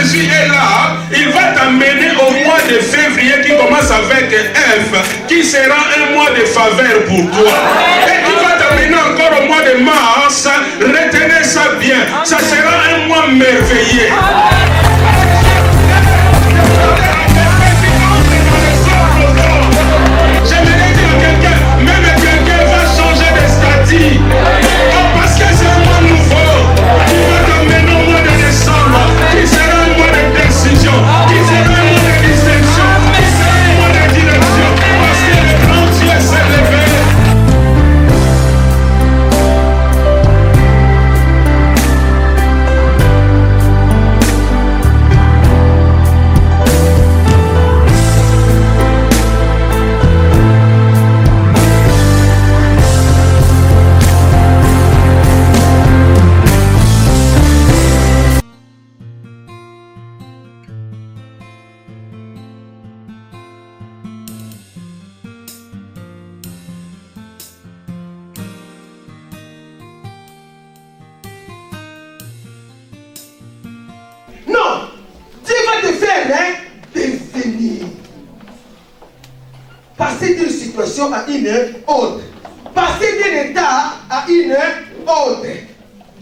Jésus est là, il va t'amener au mois de février qui commence avec F, qui sera un mois de faveur pour toi. Et qui va t'amener encore au mois de mars. Retenez ça bien, ça sera un mois merveilleux. J'aimerais dire à quelqu'un, même quelqu'un va changer de statut. Oh, parce que c'est un mois nouveau. Il va t'amener au mois de décembre, qui sera un mois de décision, qui sera un mois de distinction, qui sera un mois de direction, parce que le grand Dieu s'est levé. Passer d'une situation à une autre. Passer d'un état à une autre.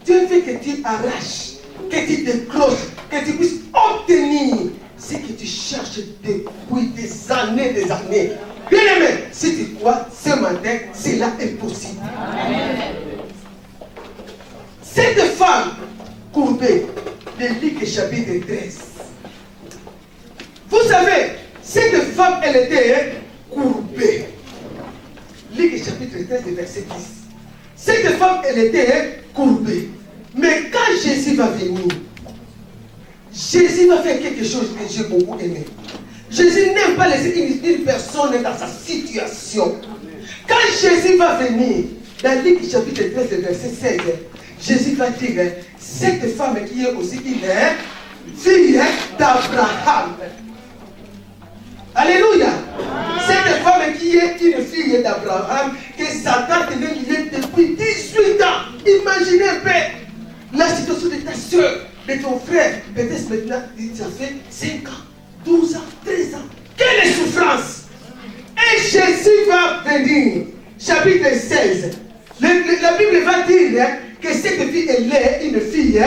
Dieu veut que tu arraches, que tu décroches, que tu puisses obtenir ce que tu cherches depuis des années, des années. Bien aimé, si tu crois ce matin, cela est possible. Amen. Cette femme courbée, de Luc chapitre 13. Vous savez, cette femme, elle était courbée. Luc chapitre 13, verset 10. Cette femme, elle était courbée. Mais quand Jésus va venir, Jésus va faire quelque chose que j'ai beaucoup aimé. Jésus n'aime pas laisser une personne dans sa situation. Quand Jésus va venir, dans Luc chapitre 13, verset 16, Jésus va dire, cette femme qui est aussi une fille d'Abraham. Alléluia. Cette femme qui est une fille d'Abraham, que Satan tenait liée depuis 18 ans. Imaginez un peu la situation de ta soeur, de ton frère. Peut-être maintenant, ça fait 5 ans, 12 ans, 13 ans. Quelle souffrance! Et Jésus va venir. Chapitre 16. La Bible va dire que cette fille, elle est une fille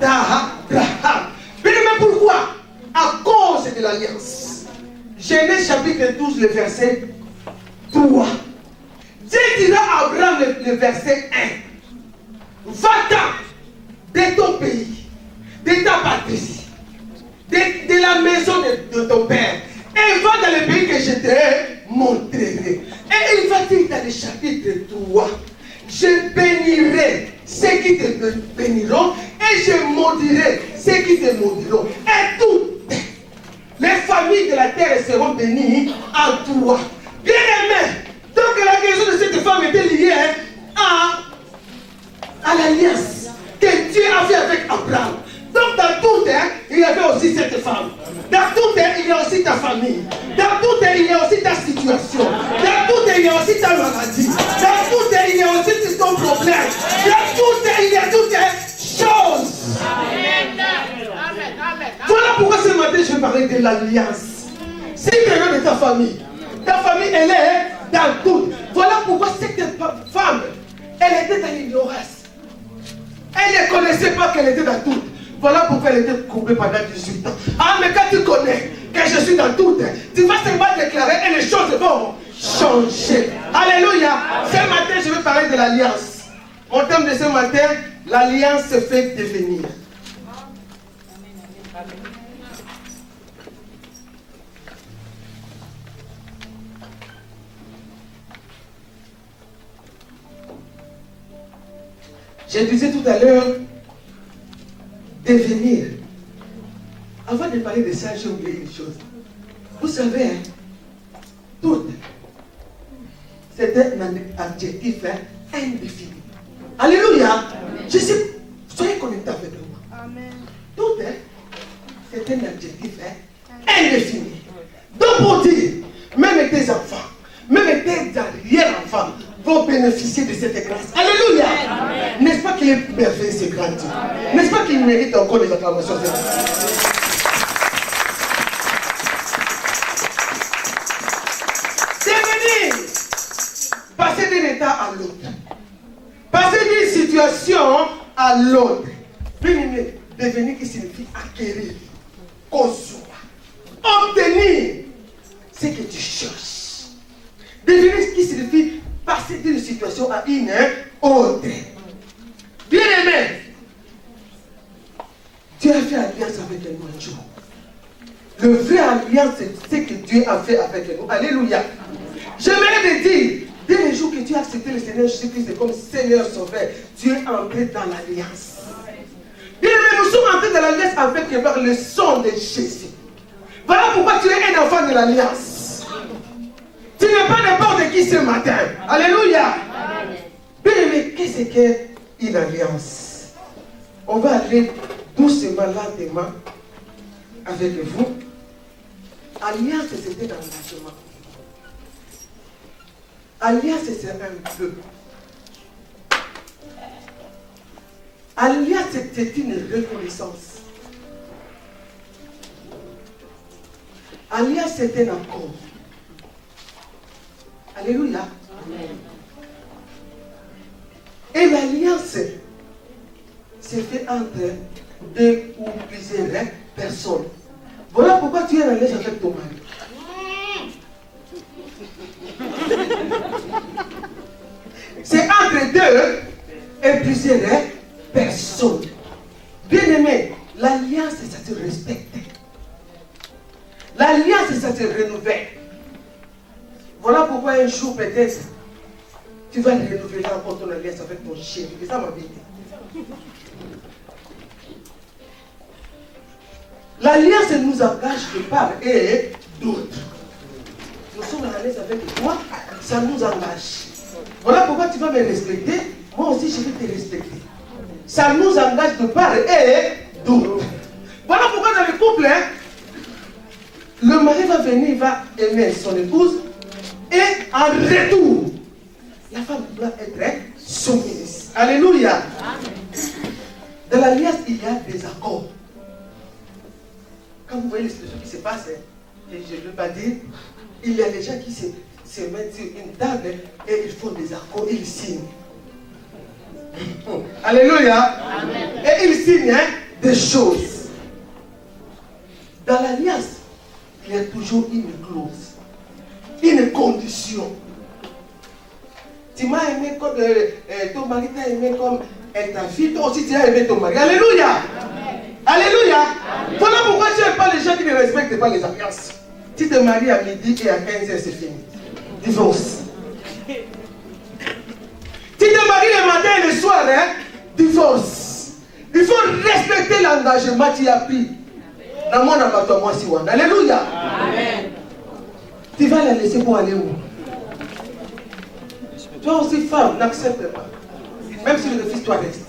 d'Abraham. Mais pourquoi? À cause de l'alliance. Genèse chapitre 12, le verset 3. Dieu dira à Abraham le verset 1. Va-t'en de ton pays, de ta patrie, de la maison de ton père, et va dans le pays que je te montrerai. Et il va dire dans le chapitre 3, je bénirai ceux qui te béniront, et je maudirai ceux qui te maudiront. Et toutes les familles de la terre seront bénies en toi. Bien aimé. Donc la guérison de cette femme était liée à l'alliance que Dieu a fait avec Abraham. Donc dans tout, il y avait aussi cette femme. Dans tout, il y a aussi ta famille. Dans tout, il y a aussi ta situation. Dans tout, il y a aussi ta maladie. Dans tout, il y a aussi ton problème. Dans tout, il y a toutes les choses. Voilà pourquoi ce matin je vais parler de l'alliance. Si tu es de ta famille elle est dans tout. Voilà pourquoi cette femme, elle était dans l'ignorance. Elle ne connaissait pas qu'elle était dans tout. Voilà pourquoi elle était courbée pendant 18 ans. Ah, mais quand tu connais que je suis dans tout, tu vas seulement déclarer et les choses vont changer. Alléluia. Ce matin, je vais parler de l'alliance. Mon thème de ce matin, l'alliance se fait devenir. Je disais tout à l'heure, devenir. Avant de parler de ça, j'ai oublié une chose. Vous savez, hein, tout, c'est un adjectif indéfini. Alléluia. Amen. Je sais, soyez connectés avec moi. Amen. Tout, c'est un adjectif indéfini. Donc pour dire, même tes enfants, même tes arrière-enfants vont bénéficier de cette grâce. Alléluia. N'est-ce pas qu'il est merveilleux ce grand Dieu? N'est-ce pas qu'il mérite encore les acclamations? situation à l'autre. Bien-aimé, devenir qui signifie acquérir, construire, obtenir ce que tu cherches. Devenir qui signifie passer d'une situation à une autre. Bien-aimé, Dieu a fait alliance avec nous un jour. Le vrai alliance, c'est ce que Dieu a fait avec nous. Alléluia. J'aimerais te dire, dès le jour que tu as accepté le Seigneur Jésus-Christ comme Seigneur Sauveur, tu es entré dans l'alliance. Bien-aimé, nous sommes entrés dans l'alliance avec le sang de Jésus. Voilà pourquoi tu es un enfant de l'alliance. Tu n'es pas n'importe qui ce matin. Alléluia. Bien-aimé, qu'est-ce qu'une alliance? On va aller doucement, lentement avec vous. Alliance, c'était l'engagement. Alliance, c'est un peu. Alliance, c'était une reconnaissance. Alliance, c'était un accord. Alléluia. Amen. Et l'alliance, c'est fait entre deux ou plusieurs personnes. Voilà pourquoi tu es en alliance avec ton mari. C'est entre deux et plusieurs personnes. Bien-aimé, l'alliance, ça se respecte. L'alliance, ça se renouvelle. Voilà pourquoi un jour, peut-être, tu vas renouveler encore ton alliance avec ton chéri. C'est ça ma vie. L'alliance nous engage de part et d'autre. Nous sommes en alliance avec toi, ça nous engage. Voilà pourquoi tu vas me respecter, moi aussi je vais te respecter. Ça nous engage de part et d'autre. Voilà pourquoi dans le couple, le mari va venir, il va aimer son épouse, et en retour, la femme doit être soumise. Alléluia. Dans l'alliance, il y a des accords. Quand vous voyez les situations qui se passent, et je ne veux pas dire, il y a des gens qui se mettent sur une table et ils font des accords, ils signent. Alléluia. Amen. Et ils signent des choses. Dans l'alliance, il y a toujours une clause, une condition. Tu m'as aimé comme ton mari t'a aimé comme ta fille, toi aussi tu as aimé ton mari. Alléluia. Amen. Alléluia. Amen. Voilà pourquoi tu n'aimes pas les gens qui ne respectent pas les alliances. Tu te maries à midi et à 15h, c'est fini. Divorce. Tu te maries le matin et le soir, divorce. Il faut respecter l'engagement que tu as pris. Dans mon abattoir, si on. Alléluia. Amen. Tu vas la laisser pour aller où? Toi aussi, femme, n'accepte pas. Même si le fils, toi reste.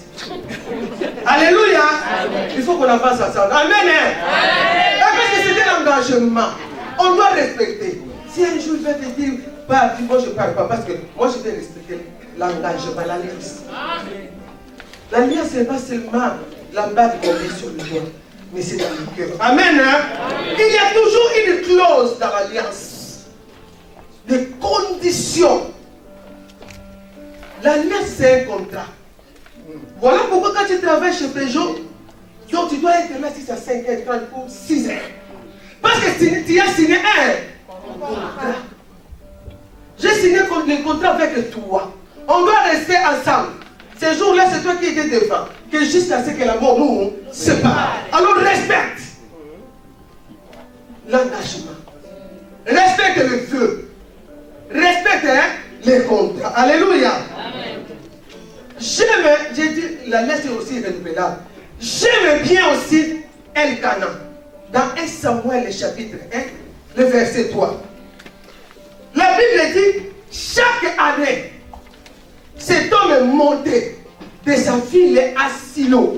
Alléluia. Amen. Il faut qu'on avance ensemble. Amen. Amen. Parce que c'était l'engagement. On doit respecter. Si un jour il va te dire, bah, moi je ne parle pas, parce que moi je vais respecter l'engagement, l'alliance. L'alliance, ce n'est pas seulement la bague qu'on met sur le doigt, mais c'est dans le cœur. Amen. Il y a toujours une clause dans l'alliance. Des conditions. L'alliance, c'est un contrat. Voilà pourquoi quand tu travailles chez Peugeot, donc tu dois être là 6 à 5h30 ou 6h. Parce que tu as signé un contrat. J'ai signé le contrat avec toi. On doit rester ensemble. Ces jours-là, c'est toi qui étais devant. Que jusqu'à ce que la mort nous sépare. Alors respecte l'engagement. Respecte le feu. Respecte les contrats. Alléluia. Amen. J'aime, j'ai dit, la lettre est aussi renouvelable. J'aime bien aussi Elkanah. Dans 1 Samuel, le chapitre 1, le verset 3. La Bible dit, chaque année, cet homme montait de sa ville à Silo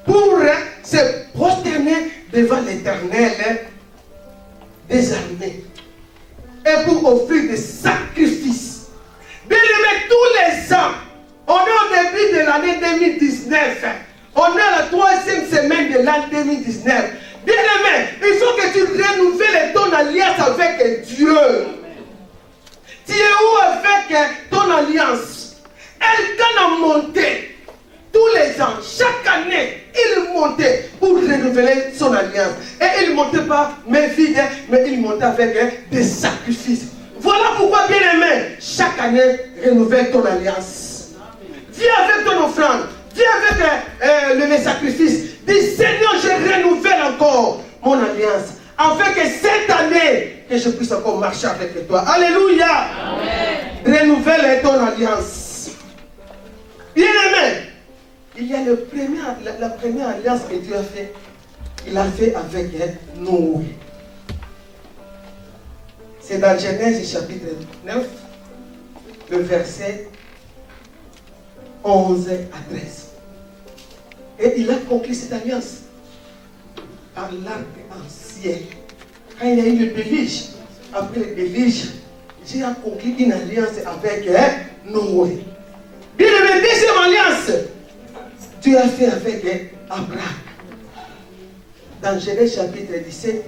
pour se prosterner devant l'Éternel des armées et pour offrir des sacrifices. Bien aimé, tous les ans, on est au début de l'année 2019. On est à la 3e semaine de l'année 2019. Bien aimé, il faut que tu renouvelles ton alliance avec Dieu. Tu es où avec ton alliance? Elkanah montait tous les ans, chaque année, il montait pour renouveler son alliance. Et il ne montait pas main vide, mais il montait avec des sacrifices. Voilà pourquoi, bien aimé, chaque année, renouvelle ton alliance. Viens avec ton offrande, viens avec les sacrifices. Dis, Seigneur, je renouvelle encore mon alliance. Afin que cette année, que je puisse encore marcher avec toi. Alléluia. Amen. Renouvelle ton alliance. Bien aimé, il y a la première alliance que Dieu a fait. Il a fait avec Noé. C'est dans Genèse chapitre 9, le verset 11 à 13. Et il a conclu cette alliance par l'arc ancien. Quand il y a eu le déluge, après le déluge, Dieu a conclu une alliance avec Noé. Bien aimé, deuxième alliance, Dieu a fait avec Abraham. Dans Genèse chapitre 17,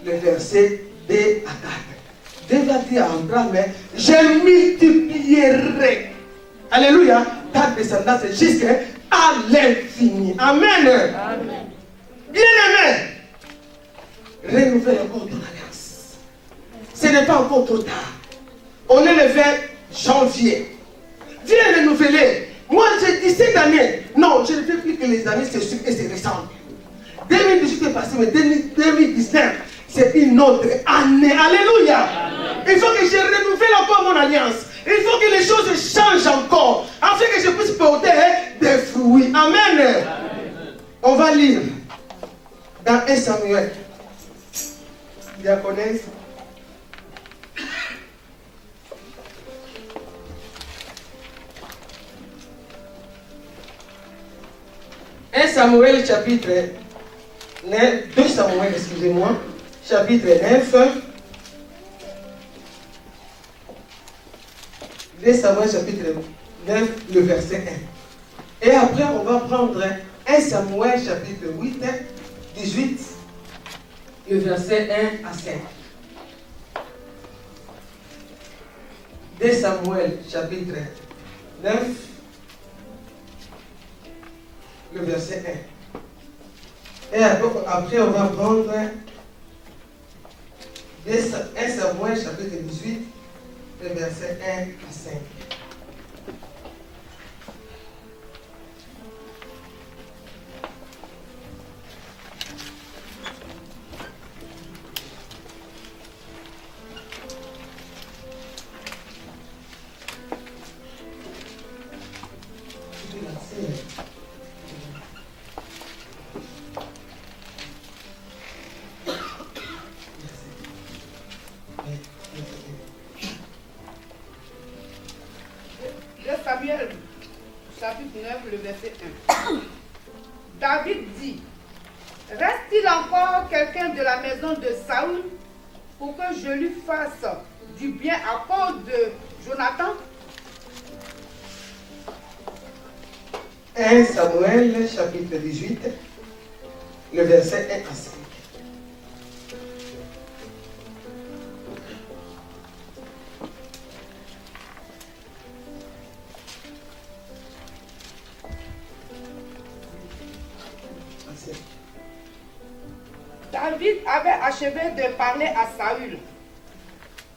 le verset 2 à 4. Dieu va dire à Abraham, je multiplierai, alléluia, ta descendance jusqu'à l'infini. Amen. Amen. Bien aimé, renouvelle encore ton alliance. Ce n'est pas encore trop tard. On est le 20 janvier. Viens renouveler. Moi, j'ai 17 années. Non, je ne fais plus que les années se suivent et se ressemblent. 2018 est passé, mais 2019, c'est une autre année. Alléluia. Amen. Il faut que je renouvelle encore mon alliance. Il faut que les choses changent encore, afin que je puisse porter des fruits. Amen. Amen. On va lire dans 1 Samuel. Diaconesse. Samuel chapitre 9, 2 Samuel, excusez-moi, chapitre 9. 2 Samuel chapitre 9, le verset 1. Et après, on va prendre 1 Samuel chapitre 8, 18, le verset 1 à 5. 2 Samuel chapitre 9, le verset 1. Et après, on va prendre 1 Samuel chapitre 18, le verset 1 à 5. Samuel, chapitre 9, le verset 1. David dit, reste-t-il encore quelqu'un de la maison de Saül pour que je lui fasse du bien à cause de Jonathan? 1 Samuel, chapitre 18, le verset 1 à 5. David avait achevé de parler à Saül.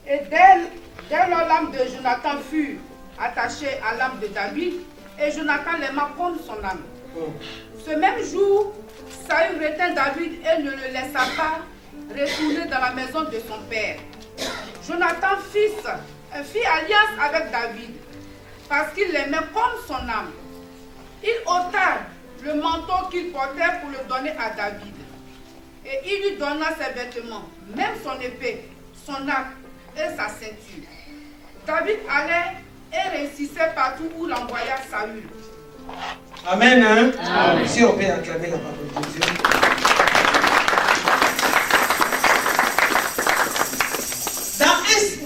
Et dès lors l'âme de Jonathan fut attachée à l'âme de David, et Jonathan l'aima comme son âme. Ce même jour, Saül retint David et ne le laissa pas retourner dans la maison de son père. Jonathan fit alliance avec David, parce qu'il l'aimait comme son âme. Il ôta le manteau qu'il portait pour le donner à David. Et il lui donna ses vêtements, même son épée, son arc et sa ceinture. David allait et réussissait partout où l'envoya Saül. Amen. Hein? Amen. Si on peut acclamer la parole de Dieu.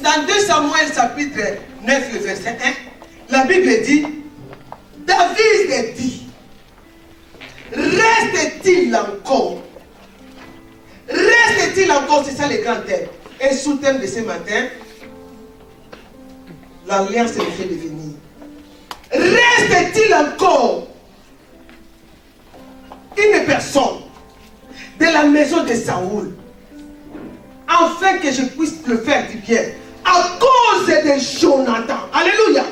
Dans 2 Samuel chapitre 9, le verset 1, la Bible dit, David dit, reste-t-il encore? Reste-t-il encore, c'est ça le grand thème. Et sous-thème de ce matin, l'alliance est fait devenir. reste-t-il encore une personne de la maison de Saoul, afin que je puisse le faire du bien, à cause de Jonathan? Alléluia.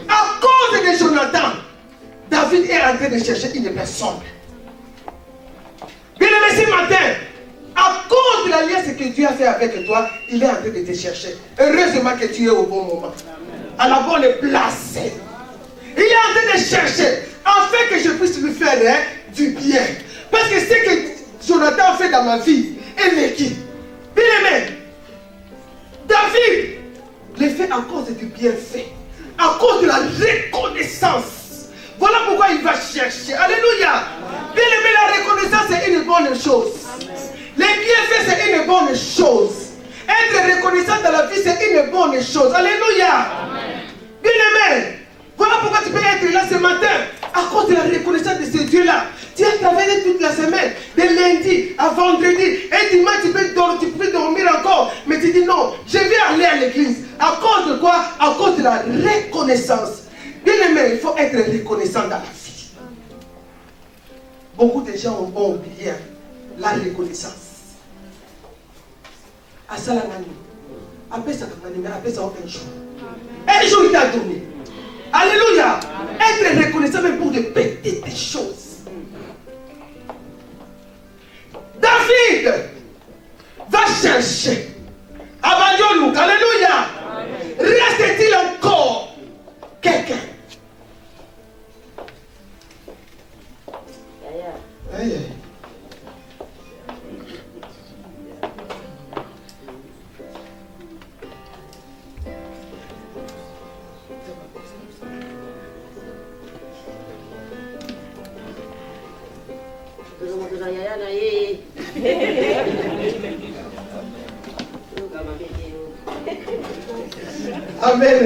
À cause de Jonathan, David est en train de chercher une personne. Bien aimé, ce matin, à cause de l'alliance que Dieu a fait avec toi, il est en train de te chercher. Heureusement que tu es au bon moment, à la bonne place. Il est en train de chercher, afin que je puisse lui faire du bien. Parce que ce que Jonathan a fait dans ma vie est vécu. Bien aimé, David le fait à cause du bienfait, à cause de la reconnaissance. Voilà pourquoi il va chercher. Alléluia. Bien aimé, la reconnaissance c'est une bonne chose. Les bienfaits c'est une bonne chose. Être reconnaissant dans la vie c'est une bonne chose. Alléluia. Bien aimé, voilà pourquoi tu peux être là ce matin, à cause de la reconnaissance de ce Dieu-là. Tu as travaillé toute la semaine, de lundi à vendredi, et dimanche tu peux dormir encore, mais tu dis non, je vais aller à l'église. À cause de quoi? À cause de la reconnaissance. Bien aimé, il faut être reconnaissant dans la vie. Beaucoup de gens ont oublié la reconnaissance. À Salamani, après ça, un jour. Un jour il t'a donné. Alléluia. Être reconnaissant même pour de petites choses. David va chercher. Abandonne-nous. Alléluia. Reste-t-il encore quelqu'un? Aïe, aïe. Amen.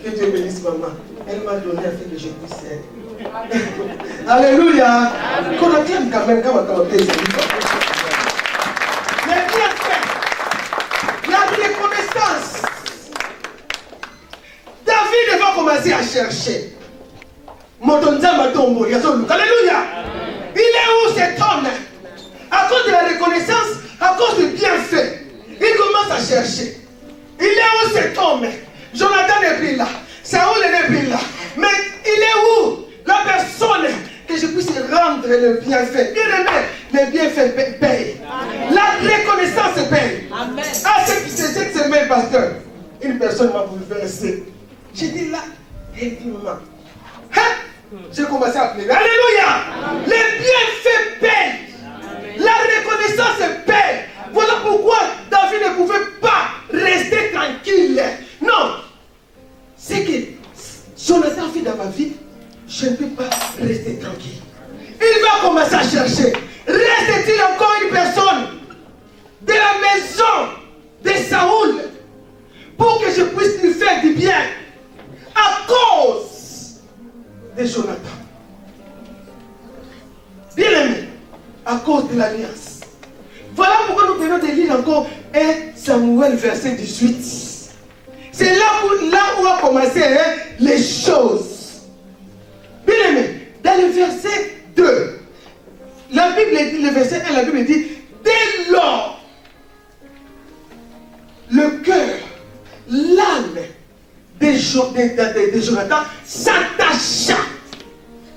Que Dieu bénisse maman. Elle m'a donné afin que je puisse aider. Alléluia. Qu'on acclame quand même quand on les bienfaits, la reconnaissance. David va commencer à chercher. Alléluia. Il est où cet homme? À cause de la reconnaissance, à cause du bienfait, il commence à chercher. Il est où cet homme? Jonathan n'est plus là. Saoul n'est plus là. Mais il est où la personne que je puisse rendre le bienfait? Bien aimé, le bienfait paye. La reconnaissance paye. Amen. Ah, cette semaine, pasteur, une personne m'a bouleversé. J'ai dit là, évidemment. J'ai commencé à pleurer. Alléluia. Les bienfaits payent. La reconnaissance paye. Voilà pourquoi David ne pouvait pas rester tranquille. Non. C'est que Jonathan fait dans ma vie, je ne peux pas rester tranquille. Il va commencer à chercher. Reste-t-il encore une personne de la maison de Saoul pour que je puisse lui faire du bien à cause de Jonathan? Bien aimé, à cause de l'alliance. Voilà pourquoi nous venons de lire encore 1 Samuel verset 18. C'est là où a commencé les choses. Bien aimé, dans le verset 2, la Bible dit, le verset 1, la Bible dit, dès lors, le cœur, l'âme de Jonathan s'attacha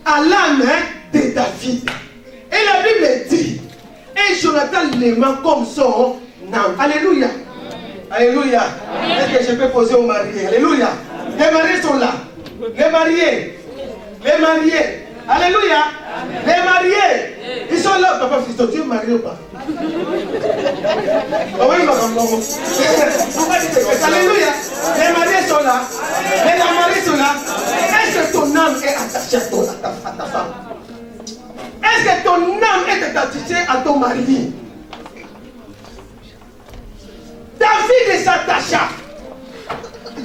à l'âme de David. Et la Bible dit, et Jonathan l'aima comme son âme. Alléluia. Alléluia. Est-ce que je peux poser aux mariés? Alléluia. Les mariés sont là. Les mariés. Les mariés. Alléluia. Les mariés. Ils sont là. Papa Fisto, tu es marié ou pas? Alléluia. Les mariés sont là. Les mariés sont là. Est-ce que ton âme est attachée à ta femme? Est-ce que ton âme est attachée à ton mari? David s'attacha.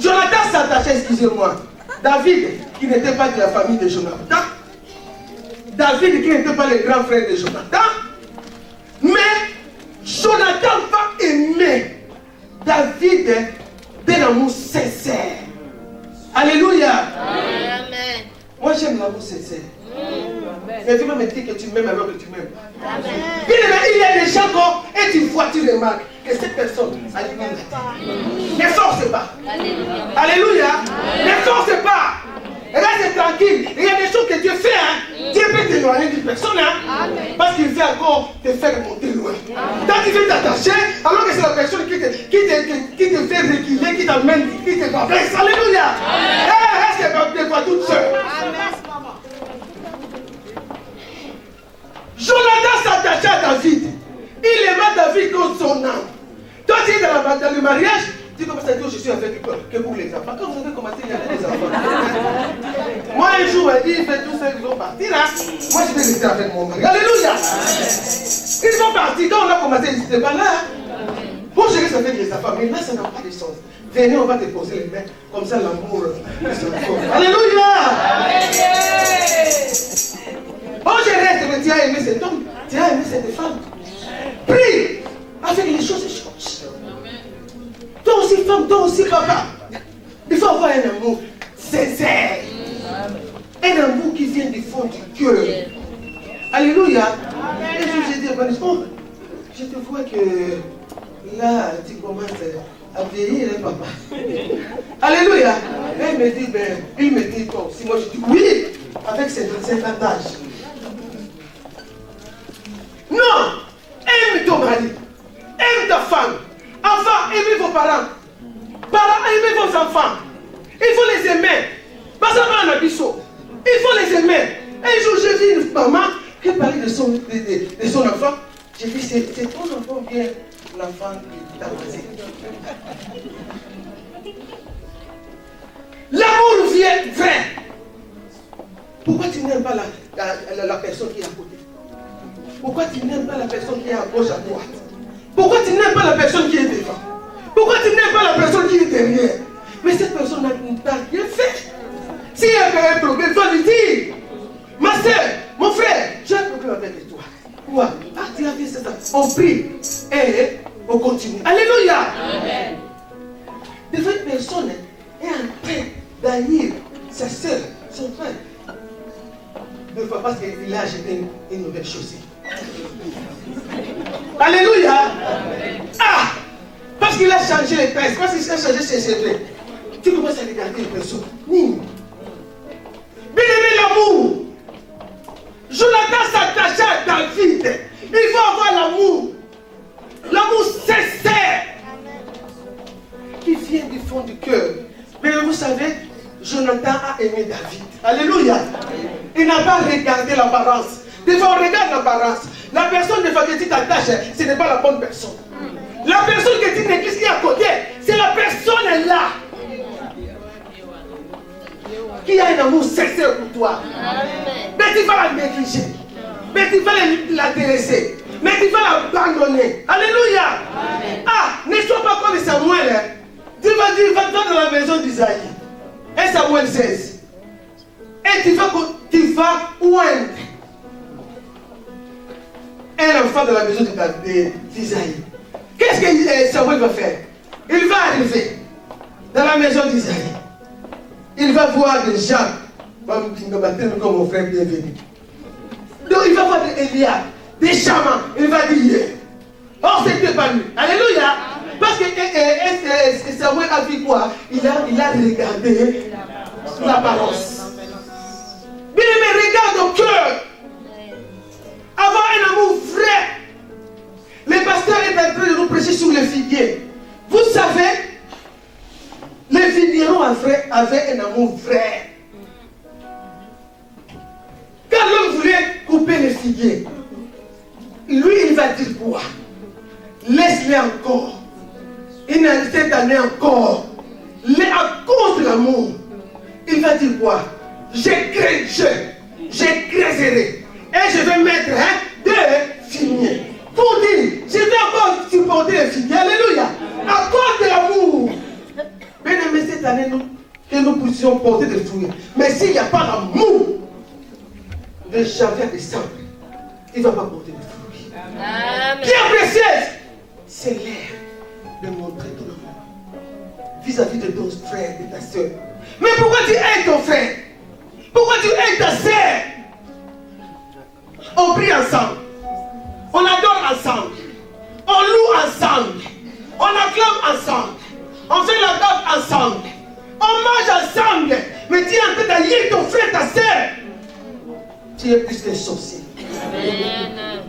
Jonathan s'attachait, excusez-moi. David, qui n'était pas de la famille de Jonathan. David, qui n'était pas le grand frère de Jonathan. Mais Jonathan va aimer David d'un amour sincère. Alléluia. Amen. Moi j'aime l'amour sincère. Mais tu vas me dire que tu m'aimes alors que tu m'aimes. Amen. Il y a des gens et tu vois, tu remarques que cette personne a du mal. Ne force pas. Alléluia. Ne force pas. Reste tranquille. Il y a des choses que Dieu fait. Dieu peut t'éloigner d'une personne. Parce qu'il veut encore te faire monter loin. Quand tu veux t'attacher, alors que c'est la personne qui te fait reculer, qui t'amène, qui te baisse. Alléluia. Elle reste des fois toute seule. Jonathan s'attachait à David. Il aimait David comme son âme. Toi, tu es dans le mariage, tu commences à dire je suis avec toi, que pour les enfants. Quand vous avez commencé, il y avait des enfants. Moi, un jour, il fait tout ça, ils vont partir là. Moi, je vais rester avec mon mari. Alléluia. Ils vont partir. Quand on a commencé, ils n'étaient pas là. Pour gérer ça avec les enfants, mais là, ça n'a pas de sens. Venez, on va te poser les mains. Comme ça, l'amour. Alléluia. Oh, je reste, mais tu as aimé cet homme, tu as aimé cette femme. Prie avec les choses changent. Toi aussi, femme, toi aussi, papa. Il faut avoir un amour sincère. Un amour qui vient du fond du cœur. Alléluia. Et je dis, bon, je te vois que là, tu commences à vieillir, hein, papa. Alléluia. Et il me dit, toi aussi. Moi, je dis, oui, avec cet âge. Non! Aime ton mari. Aime ta femme. Enfants, aimez vos parents. Parents, aimez vos enfants. Il faut les aimer. Pas seulement un abisso. Il faut les aimer. Un jour, j'ai vu une maman qui parlait de son enfant. J'ai dit, c'est ton enfant bien l'enfant qui t'a passé. L'amour vient vrai. Pourquoi tu n'aimes pas la personne qui est à côté? Pourquoi tu n'aimes pas la personne qui est à gauche, à droite? Pourquoi tu n'aimes pas la personne qui est devant? Pourquoi tu n'aimes pas la personne qui est derrière? Mais cette personne n'a rien fait. S'il y a un problème, il faut lui dire. Ma soeur, mon frère, j'ai un problème avec toi. Quoi? Ah, tu as fait ça. On prie et on continue. Alléluia. Amen. Des fois, une personne est en train d'haïr sa soeur, son frère. Deux fois parce qu'il a acheté une nouvelle chaussée. Alléluia. Ah, parce qu'il a changé les pinces, parce qu'il a changé ses cheveux. Tu commences à regarder une personne. Bien aimé l'amour. Jonathan s'attachait à David. Il faut avoir l'amour. L'amour sincère. Qui vient du fond du cœur. Mais vous savez, Jonathan a aimé David. Alléluia. Il n'a pas regardé l'apparence. Des fois, on regarde l'apparence. La personne de fois que tu t'attaches, ce n'est pas la bonne personne. La personne que tu négliges qui est à côté, c'est la personne là. Qui a un amour sincère pour toi. Mais tu vas la négliger. Mais tu vas la délaisser. Mais tu vas l'abandonner. Alléluia. Ah, ne sois pas comme Samuel. Hein. Tu vas dire, va dans la maison d'Isaïe. Et Samuel 16. Et tu vas oindre un enfant de la maison d'Isaïe. Qu'est-ce que Samuel va faire? Il va arriver dans la maison d'Isaïe. Il va voir des gens comme mon frère bienvenu. Donc il va voir des Eliab, des chamans. Il va dire, or c'était pas lui. Alléluia. Parce que Samuel a vu quoi? Il a regardé l'apparence. Bien aimé, regarde au cœur. Avoir un amour vrai. Le pasteur est en train de nous prêcher sur le figuier. Vous savez, les vignerons avaient un amour vrai. Quand l'homme voulait couper les figuiers, lui il va dire quoi? Laisse-les encore. Cette année encore. À cause de l'amour. Il va dire quoi? J'écraiserai. Et je vais mettre deux figuiers. Pour dire, je vais encore supporter les figuiers. Alléluia. À cause de l'amour. Bien aimé, cette année, que nous puissions porter des fruits. Mais s'il n'y a pas l'amour, de janvier à décembre, il ne va pas porter des fruits. Amen. Pierre précieuse, c'est l'air de montrer tout l'amour. vis-à-vis de ton frère, de ta soeur. Mais pourquoi tu aimes ton frère? Pourquoi tu aimes ta soeur? On prie ensemble. On adore ensemble. On loue ensemble. On acclame ensemble. On fait la table ensemble. On mange ensemble. Mais tu es en train d'haïr ton frère, ta soeur. Tu es plus qu'un sorcier. Amen.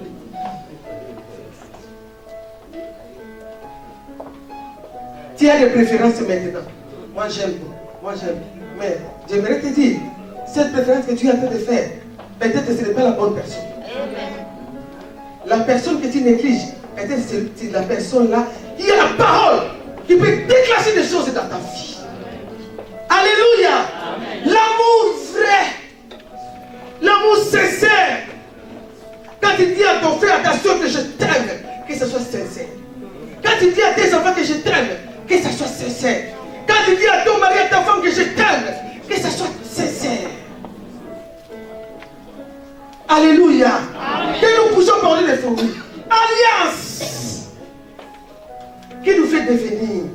Tu as des préférences maintenant. Moi j'aime. Mais j'aimerais te dire, cette préférence que tu es en train de faire, peut-être que ce n'est pas la bonne personne. La personne que tu négliges, peut-être c'est la personne là qui a la parole, qui peut déclencher des choses dans ta vie. Alléluia. L'amour vrai, l'amour sincère. Quand tu dis à ton frère, à ta soeur que je t'aime, que ce soit sincère. Quand tu dis à tes enfants que je t'aime, que ce soit sincère. Quand tu dis à ton mari, à ta femme que je t'aime, que ce soit sincère. Alléluia. Amen. Que nous puissions parler des fourmis. Alliance qui nous fait devenir.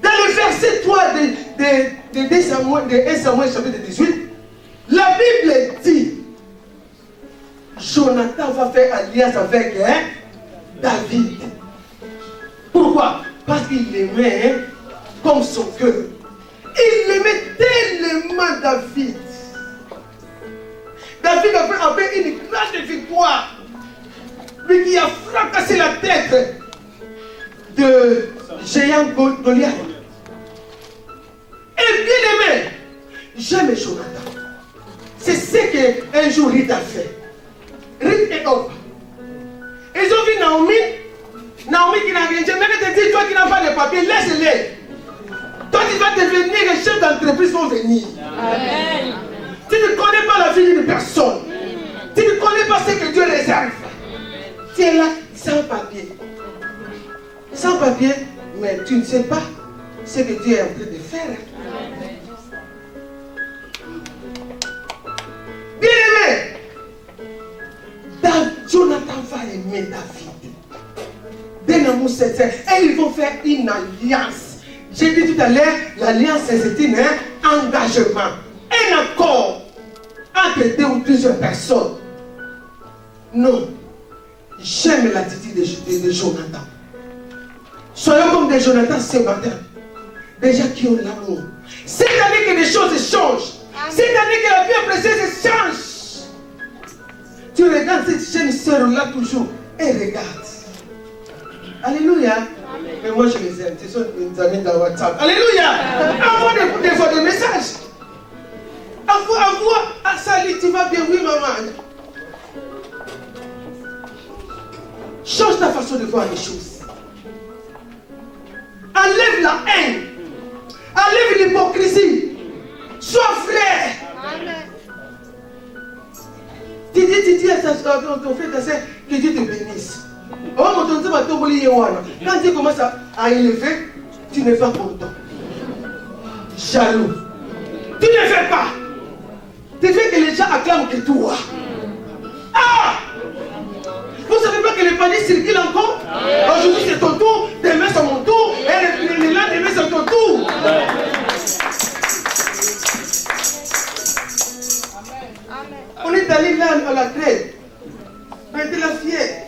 Dans le verset 3 de 1 Samuel chapitre 18, la Bible dit Jonathan va faire alliance avec David. Pourquoi? Parce qu'il l'aimait comme son cœur. Il aimait tellement David. David a fait une grande victoire. Lui qui a fracassé la tête de géant Goliath. Et bien aimé, j'aime Jonathan. C'est ce qu'un jour Ruth a fait. Ruth et Orpa. Ils ont vu Naomi qui n'a rien. J'aimerais te dire, toi qui n'as pas de papier, laisse-les. Toi qui vas devenir un chef d'entreprise, vont venir. Amen. Tu ne connais pas la vie d'une personne. Tu ne connais pas ce que Dieu réserve. Tu es là sans papier. Sans papier, mais tu ne sais pas ce que Dieu est en train de faire. Bien aimé, Jonathan va aimer David. D'un amour sincère. Et ils vont faire une alliance. J'ai dit tout à l'heure, l'alliance c'est un engagement. Un accord entre deux ou plusieurs personnes. Non. J'aime l'attitude de Jonathan. Soyons comme des Jonathan ce matin. Déjà qui ont l'amour. Cette année que les choses changent. Cette année que la vie précieuse change. Tu regardes cette jeune sœur là toujours. Et regarde. Alléluia. Amen. Mais moi je les aime. Ce sont mes amis dans WhatsApp. Alléluia. Envoie des messages. Envoie. Ah, salut, tu vas bien? Oui, maman. Change ta façon de voir les choses. Enlève la haine. Enlève l'hypocrisie. Sois frère. Amen. Tu dis à ton frère, ta soeur, que Dieu te bénisse. Quand Dieu commence à élever, tu ne fais pas content. Jaloux. Tu ne fais pas. Tu fais que les gens acclament que toi. Ah! Vous ne savez pas que les paniers circulent encore? Aujourd'hui c'est ton tour, demain c'est mon tour, et le lendemain c'est ton tour. On est allé là à la crête. On était là fiers.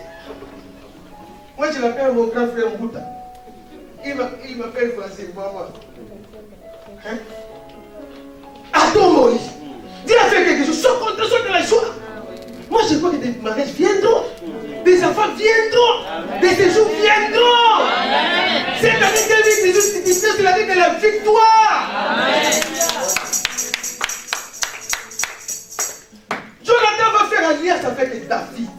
Moi je l'appelle mon grand frère Mbouta. Il m'appelle français, maman. Hein? Attends, Maurice. Dis à faire quelque chose. Sois content, sois de la joie. Moi je crois que des mariages viendront. Des enfants viendront. Des séjours viendront. Cette année 2018, c'est l'année de la victoire. Amen. Jonathan va faire alliance avec David.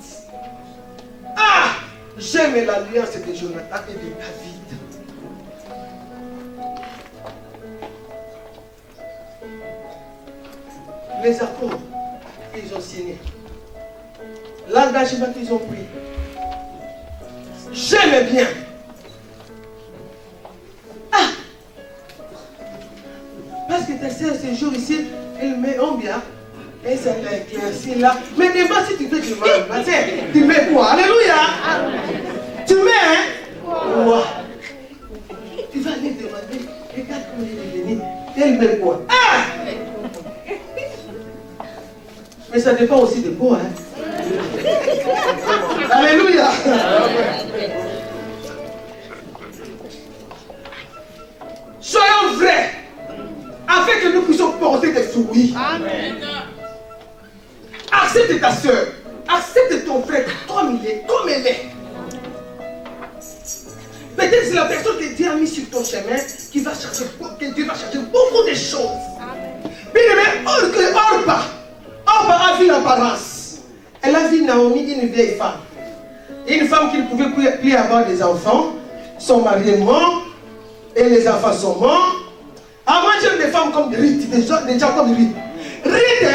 Ah! J'aime l'alliance de Jonathan et de David. Les accords qu'ils ont signés, l'engagement qu'ils ont pris, j'aime bien. Ah! Parce que ta sœur, ce jour ici, elle met en bien. Et ça l'a éclairci là. Mais demain, si tu veux du mal, tu mets quoi? Alléluia. Tu mets, hein? Quoi? Tu vas aller demander. Regarde quand il est venu, elle met quoi? Ah! Mais ça dépend aussi de quoi, hein. Alléluia. Soyons vrais, afin que nous puissions porter des fruits. Amen. Accepte ta soeur, accepte ton frère comme il est, comme elle est. Peut-être c'est la personne que Dieu a mis sur ton chemin qui va changer, que Dieu va changer beaucoup de choses. Bien aimé, Orpa a vu l'apparence. Elle a vu Naomi, une vieille femme. Une femme qui ne pouvait plus avoir des enfants. Son mari est mort. Et les enfants sont morts. Avant, j'aime des femmes comme Ruth, des gens comme Ruth. Ruth,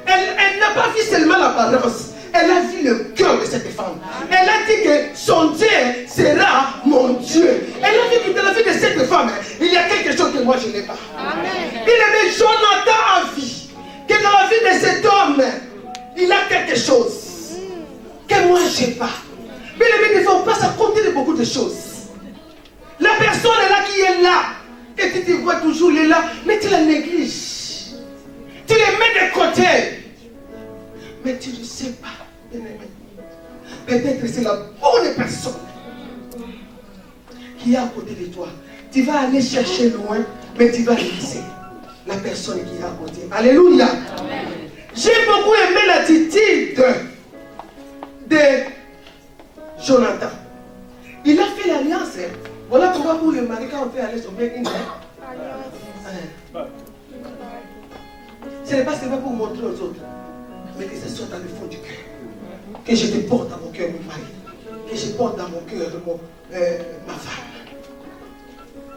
elle n'a pas vu seulement l'apparence. Elle a vu le cœur de cette femme. Elle a dit que son Dieu sera mon Dieu. Elle a dit que dans la vie de cette femme, il y a quelque chose que moi je n'ai pas. Il aimait Jonathan a vu que dans la vie de cet homme, il a quelque chose que moi je n'ai pas. Mais il ne faut pas s'accommoder de beaucoup de choses. La personne est là qui est là, et tu te vois toujours, il est là, mais tu la négliges. Tu les mets de côté. Mais tu ne sais pas, bien-aimé. Peut-être c'est la bonne personne qui est à côté de toi. Tu vas aller chercher loin, mais tu vas laisser la personne qui est à côté. Alléluia. Amen. J'ai beaucoup aimé l'attitude de Jonathan. Il a fait l'alliance. Voilà pourquoi pour le mari, quand on fait aller sauver une alliance. Ce n'est pas seulement pour montrer aux autres, mais que ce soit dans le fond du cœur. Que je te porte dans mon cœur, mon mari. Que je porte dans mon cœur ma femme.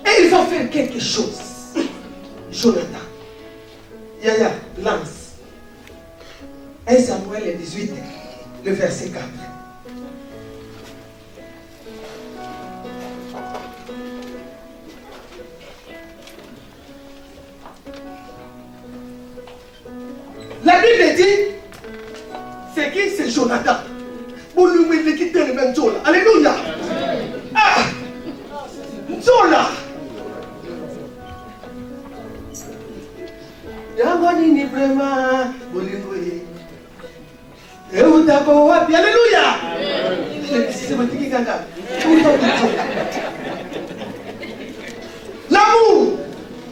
Et il va faire quelque chose. Jonathan. Yaya, lance. 1 Samuel 18, le verset 4. La Bible dit, c'est qui? C'est Jonathan. Pour lui quitter le même Zola. Alléluia. Ah! Zola. Yamani vraiment. Alléluia. L'amour,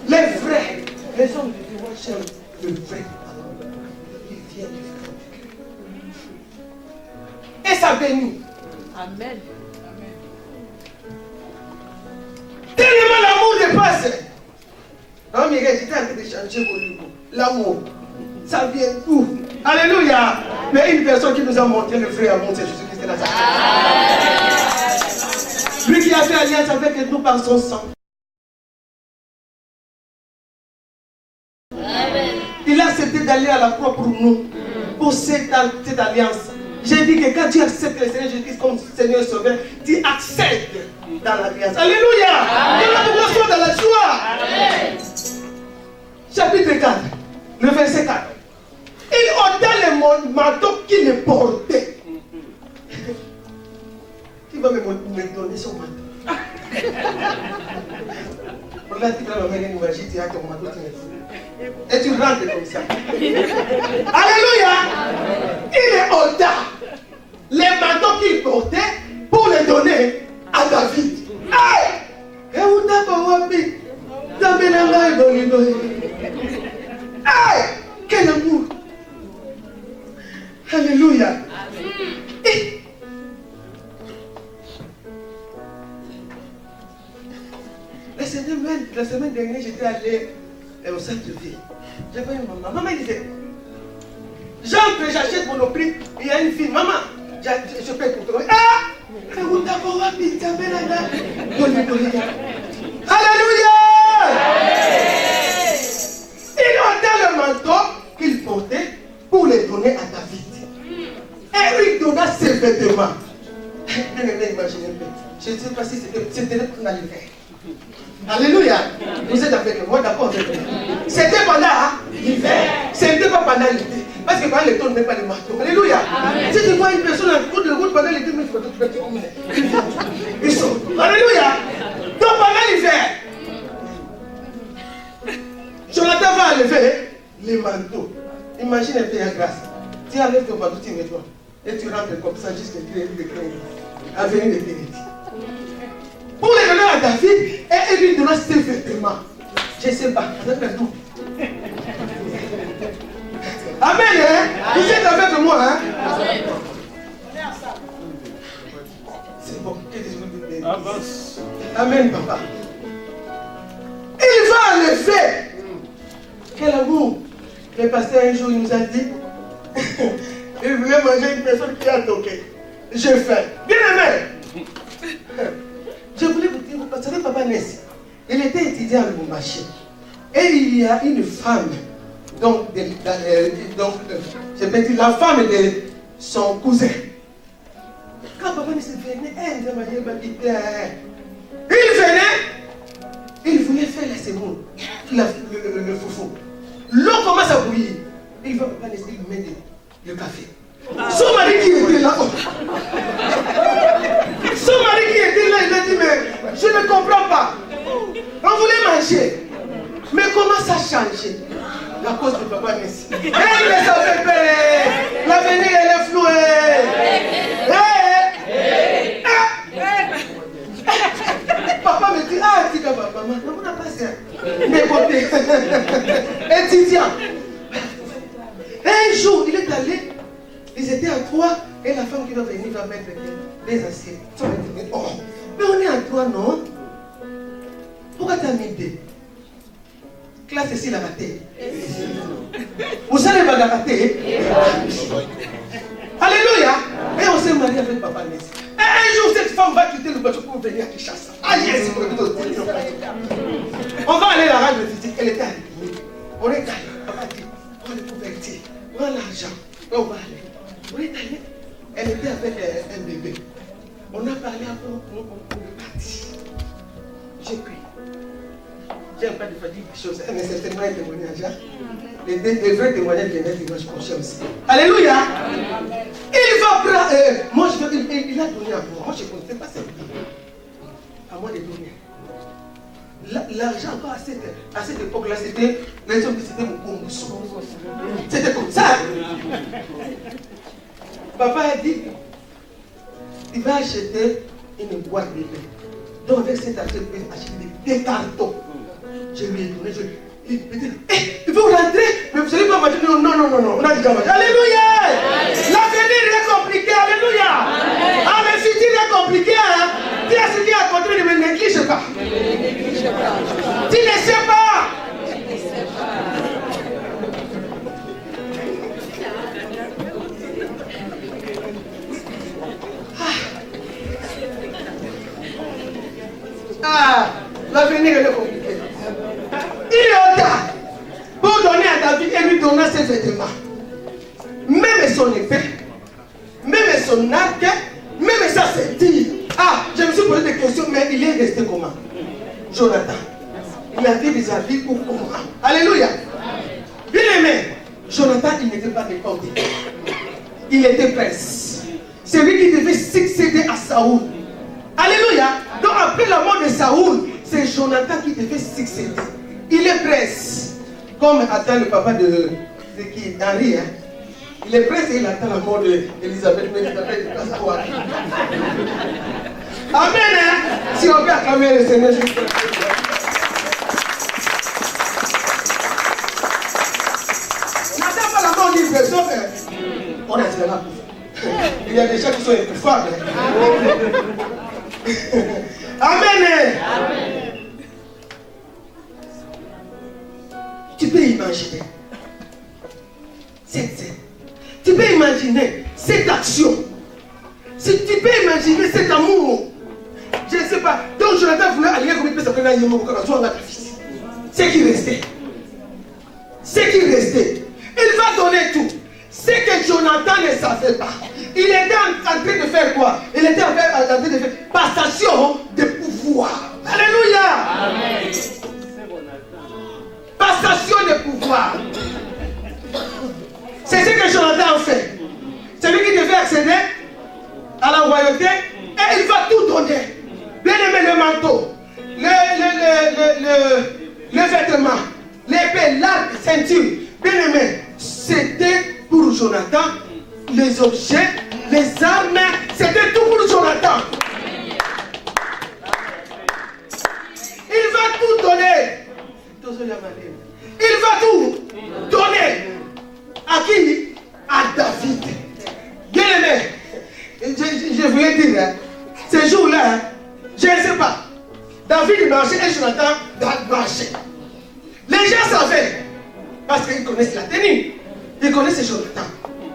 les vrais, les hommes de Dieu cherchent le vrai. Et ça bénit. Amen. Tellement l'amour dépasse. Non, mais j'étais en train de changer pour lui. L'amour, ça vient d'où? Alléluia. Mais une personne qui nous a montré le vrai amour, c'est Jésus-Christ de Nazareth. Lui qui a fait alliance avec nous par son sang. Il a accepté d'aller à la croix pour nous, pour cette alliance. J'ai dit que quand tu acceptes le Seigneur Jésus-Christ comme Seigneur Sauveur, tu accèdes dans l'alliance. Alléluia! Que la dans la joie. Amen. Chapitre 4, le verset 4. Il ôta le manteau qu'il portait. Tu vas me donner son manteau. Là, tu vas me mener une magie, tu as ton manteau, et tu rentres comme ça. Alléluia. Il est ôta les manteaux qu'il portait pour les donner à David. Aïe! Aïe! Quel amour! Alléluia! Et la semaine dernière, j'étais allé au centre-ville. J'avais une maman. Maman disait, j'entre, j'achète mon prix. Il y a une fille, maman, je paye pour toi. Ah! Alléluia! Il ôta le manteau qu'il portait pour les donner à David. Et il donna ses vêtements. Bien aimé, imaginez un peu. Je ne sais pas si c'était pendant l'hiver. Alléluia. Vous êtes avec moi, d'accord avec moi. C'était pendant l'hiver. C'était pas pendant l'été. Parce que pendant l'été, on ne met pas le manteau. Alléluia. Amen. Si tu vois une personne en cours de route pendant l'été, tu peux te promener. Ils sont. Alléluia. Donc pendant l'hiver, Imagine un peu à grâce. Tu enlèves ton bateau, tu mets toi. Et tu rentres comme ça jusqu'à avenue de Kennedy. Pour les donner à David, et lui donna ses vêtements. Je ne sais pas, avec tout. Amen, hein? Vous êtes avec moi, hein? C'est bon. Amen, papa. Il va en effet. Quel amour. Le pasteur un jour il nous a dit il voulait manger une personne qui a toqué. J'ai fait. Bien aimé. Je voulais vous dire, vous savez, papa Nessi, il était étudiant à Lubumbashi. Et il y a une femme, donc je peux dire la femme de son cousin. Quand papa Nessi venait, il venait, il voulait faire la semoule, le foufou. L'eau commence à bouillir. Il va papa Nessi lui mettre le café. Son mari qui était là-haut. Son mari qui était là, il a dit, mais je ne comprends pas. On voulait manger. Mais comment ça change? À cause de papa Nessi. Et il les avait payés. L'avenir, elle est flouée. Papa me dit, ah, tu vas maman, on n'a pas ça. Mais côté. Étudiant. Un jour, il est allé. Ils étaient à 3 et la femme qui va venir va mettre des assiettes. Oh, mais on est à 3, non? Pourquoi tu as mis 2? Classe ici la raté. Vous savez pas la raté? Alléluia! Et on s'est marié avec papa Nessi. Et un jour, cette femme va quitter le bateau pour venir à Kinshasa. Ah yes! On va aller à la radio physique. Elle était allée. On est allé. Papa dit, on est converti. On a l'argent. On va aller. On est allé. Elle était avec un bébé. On a parlé après, on est parti. J'ai pris. J'aime pas de faire des choses, mais certainement un témoignage. Les vrais témoignages viennent dimanche prochain aussi. Alléluia! Il va prendre. Moi, je veux dire, il a donné à moi. Moi, je ne connaissais pas ça. À moi de donner. L'argent, à cette époque-là, c'était mon combustible. C'était comme ça. Papa a dit il va acheter une boîte de lait. Donc, avec cet argent, il va acheter des cartons. Je lui ai donné, il me dit, il faut rentrer, mais vous allez pas manger. Non, on a déjà mangé. Alléluia! L'avenir est compliqué, alléluia! Ah, le futur est compliqué, hein? Dis à ce qui est à côté, ne me néglige pas. Tu ne sais pas. Ah, l'avenir est compliqué. Il est au tas pour donner à David et lui donner ses vêtements. Même son épée, même son arc, même sa ceinture. Ah, je me suis posé des questions, mais il est resté comment? Jonathan. Il avait des habits ou comment? Alléluia. Bien aimé, Jonathan, il n'était pas déporté. Il était prince. C'est lui qui devait succéder à Saoul. Alléluia. Donc après la mort de Saoul, c'est Jonathan qui devait succéder. Il est prince. Comme attend le papa de qui Henri, hein? Il est prince et il attend la mort d'Elisabeth. Mais Elisabeth ne peut pas savoir. Amen. Hein? Si on peut acclamer le Seigneur, je n'attends pas la mort d'une personne. On a dit là. Il y a des gens qui sont épouvantables. Amen. Amen. Tu peux imaginer cette scène. Tu peux imaginer cette action. Si tu peux imaginer cet amour. Je ne sais pas. Donc Jonathan voulait aller comme il peut s'appeler c'est qui restait. C'est qui restait. Il va donner tout. C'est que Jonathan ne savait pas. Il était en train de faire quoi? Il était en train de faire passation de pouvoir. Alléluia. Amen. Passation de pouvoir. C'est ce que Jonathan a fait. C'est lui qui devait accéder à la royauté et il va tout donner. Bien aimé, le manteau, le vêtement, l'épée, l'arc, ceinture. Bien aimé, c'est Jonathan. Les objets, les armes, c'était tout pour Jonathan. Il va tout donner. Il va tout donner. À qui? À David. Bien aimé, je voulais dire, hein, ces jours-là, hein, je ne sais pas. David marchait et Jonathan marchait. Les gens savaient, parce qu'ils connaissent la tenue. Ils connaissent Jonathan,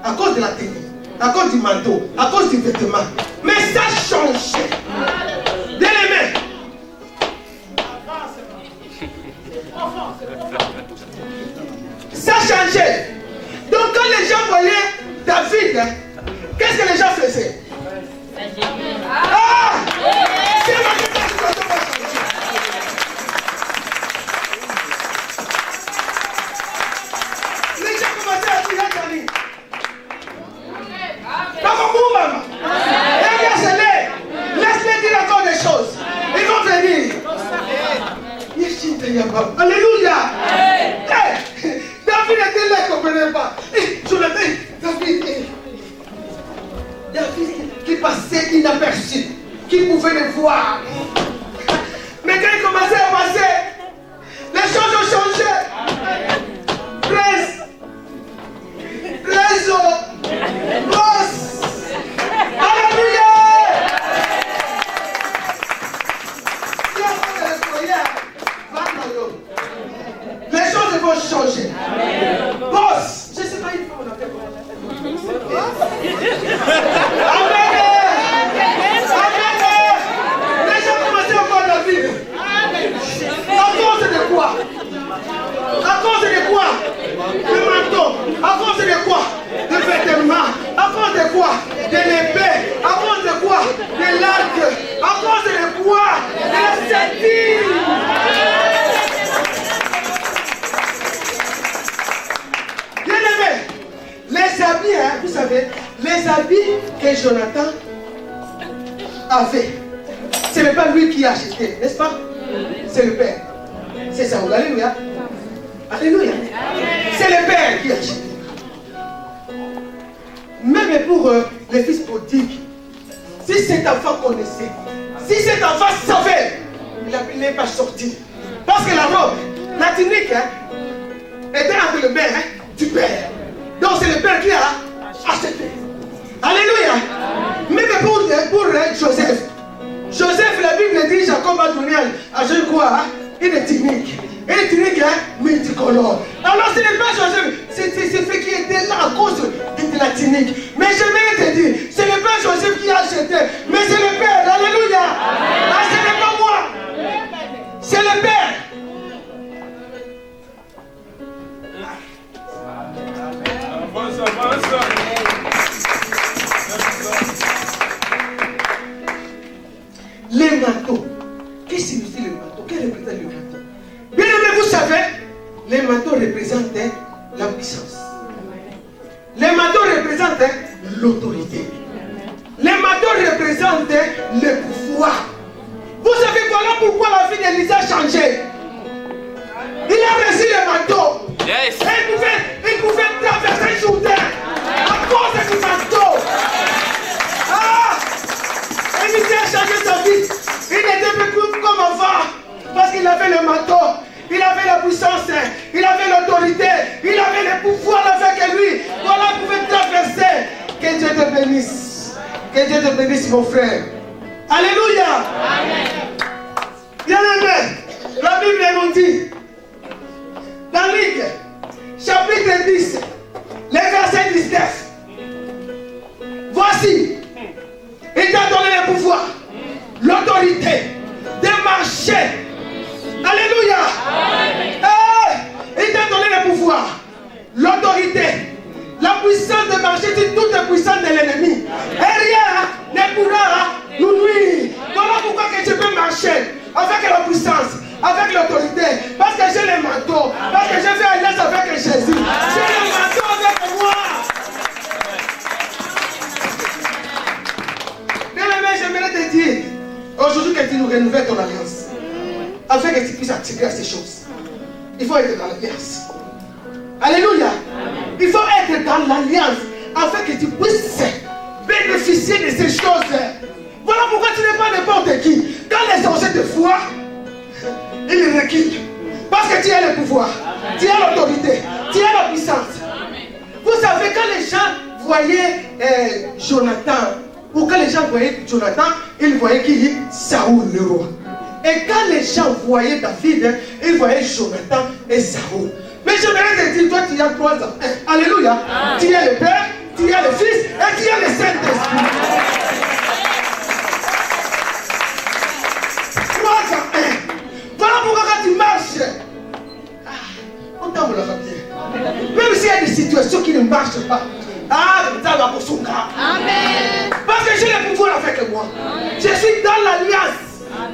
à cause de la tenue, à cause du manteau, à cause du vêtement. Mais ça changeait. Bien aimé. Ça changeait. Donc quand les gens voyaient David, hein, qu'est-ce que les gens faisaient? Ah! C'est ma situation va changer. Les gens commençaient à dire Dani. Papa maman. Laisse-les dire encore des choses. Ils vont venir. Alléluia. David était là, il ne comprenait pas. David qui passait inaperçu, qui pouvait le voir. Mais quand il commençait à passer, les choses ont changé. Alléluia. Les choses vont changer. Boss, je ne sais pas, il faut qu'on appelle quoi. Amen. Les gens commençaient à voir la Bible. À cause de quoi? À cause de quoi? De manteau. À cause de quoi? De vêtements. À cause de quoi? De l'épée. À cause de quoi? De l'arc. À cause de quoi? De la ceinture. Les habits, hein, vous savez, les habits que Jonathan avait, ce n'est pas lui qui a acheté, n'est-ce pas? C'est le Père. C'est ça, alléluia. Alléluia. C'est le Père qui a acheté. Même pour les fils prodigues, si cet enfant connaissait, si cet enfant savait, il n'est pas sorti. Parce que la robe, la tunique, hein, était entre les mains du Père. Donc c'est le Père qui a acheté. Alléluia. Même pour Joseph. Joseph, la Bible dit, Jacob a donné à Joseph quoi? Une tunique. Une tunique multicolore. Alors ce n'est pas Joseph, c'est ce qui était là à cause de la tunique. Mais je vais te dire, ce n'est pas Joseph qui a acheté, mais c'est le Père. Alléluia. Ah, ce n'est pas moi. C'est le Père. Les manteaux. Qu'est-ce que signifie le manteau? Quel représente le manteau? Bien aimé, vous savez, les manteaux représentaient la puissance. Les manteaux représentaient l'autorité. Les manteaux représentaient le pouvoir. Vous savez voilà pourquoi la vie d'Élisa a changé. Il a reçu le manteau. Yes. Il pouvait traverser Jourdain à cause du manteau. Ah! Élisa a changé sa vie. Il n'était plus comme avant parce qu'il avait le manteau. Il avait la puissance, il avait l'autorité, il avait le pouvoir avec lui. Voilà, il pouvait traverser. Que Dieu te bénisse. Que Dieu te bénisse, mon frère. Alléluia. Amen. Bien aimé, la Bible nous dit, dans Luc, chapitre 10, les versets 19. Voici, il t'a donné le pouvoir, l'autorité de marcher. Alléluia. Il t'a donné le pouvoir, l'autorité, la puissance de marcher sur toute la puissance de l'ennemi. Et rien ne pourra nous nuire. Voilà pourquoi que je peux marcher avec la puissance, avec l'autorité. Parce que j'ai le manteau, parce que j'ai fait alliance avec Jésus. J'ai le manteau avec moi. Bien aimé, j'aimerais te dire aujourd'hui que tu nous renouvelles ton alliance. Afin que tu puisses attirer à ces choses. Il faut être dans l'alliance. Alléluia. Il faut être dans dans l'alliance afin que tu puisses bénéficier de ces choses. Voilà pourquoi tu n'es pas n'importe qui. Quand les sorciers te voient, ils reculent. Parce que tu as le pouvoir, tu as l'autorité, tu as la puissance. Vous savez, quand les gens voyaient Jonathan, ou quand les gens voyaient Jonathan, ils voyaient qui? Saoul le roi. Et quand les gens voyaient David, ils voyaient Jonathan et Saoul. Mais je voudrais te dire, toi tu as 3 ans. Alléluia. Tu as le Père, tu as le Fils et tu as le Saint-Esprit. 3 ans. Voilà pourquoi quand tu marches, on t'en va bien. Même s'il y a des situations qui ne marchent pas, ça va pour son cas. Amen. Parce que j'ai le pouvoir avec moi. Je suis dans l'alliance.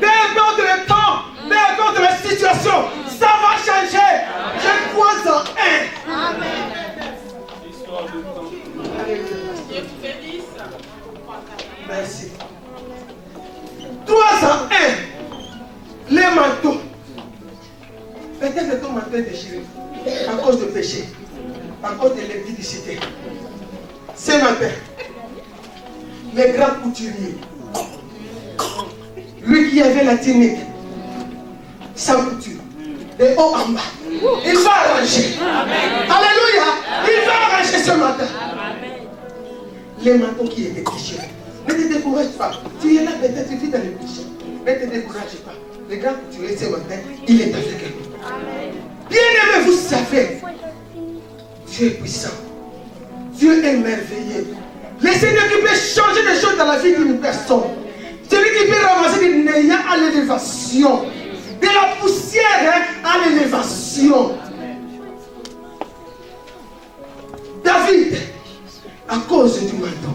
Peu importe le temps, peu importe la situation, ça va changer. J'ai 3 ans. Amen. Merci. 3 ans. Les manteaux. Peut-être que ton manteau est déchiré à cause de péché, à cause de l'impudicité. Ce matin, le grand couturier, lui qui avait la technique, sans couture, de haut en bas, il va arranger. Alléluia. Il va arranger ce matin. Les manteaux qui étaient déchirés. Ne te décourage pas. Tu es là, peut-être tu vis dans le péché. Ne te décourage pas. Le grand couturier ce matin, il est avec nous. Bien-aimés, vous savez, Dieu est puissant. Dieu est merveilleux. Le Seigneur qui peut changer des choses dans la vie d'une personne. Celui qui peut ramasser des néants à l'élévation. De la poussière à l'élévation. David, à cause du manteau.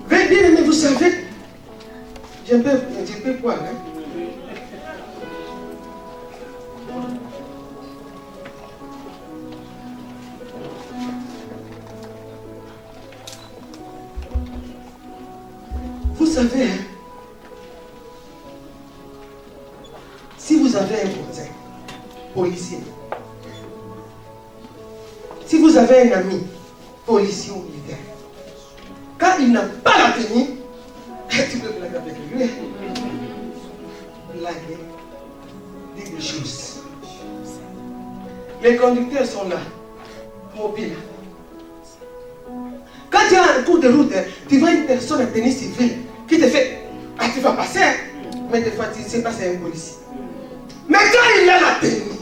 Bien-aimés, vous savez, je peux quoi, hein? Vous savez, hein, si vous avez un voisin, policier, si vous avez un ami, policier ou militaire, quand il n'a pas la tenue, tu peux blaguer avec lui. Blaguer, dire des choses. Les conducteurs sont là, mobiles. Quand tu as un cours de route, tu vois une personne en tenue civile qui te fait, tu vas passer, mais des fois tu ne sais pas c'est un policier. Mais quand il a la tenue,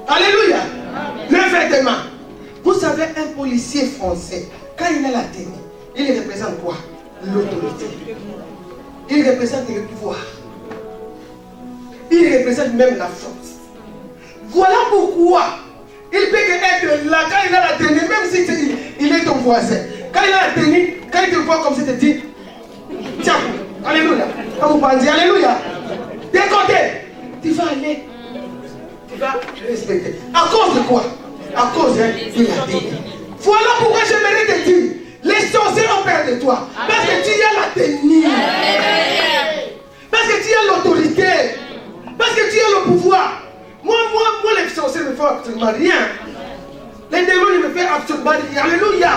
alléluia, le vêtement. Vous savez, un policier français, quand il a la tenue, il représente quoi? L'autorité. Il représente le pouvoir. Il représente même la force. Voilà pourquoi il peut être là quand il a la tenue, même si il est ton voisin. Quand il a la tenue, quand il te voit comme ça, il te dit, tiens, alléluia. Comme vous pensez, alléluia. D'un côté, tu vas aller, tu vas respecter. À cause de quoi? À cause de la tenue. Voilà pourquoi j'aimerais te dire, les sorciers ont peur de toi. Parce que tu as la tenue. Parce que tu as l'autorité. Parce que tu as le pouvoir. Moi, les sorciers ne font absolument rien. Les démons ne me font absolument rien. Alléluia.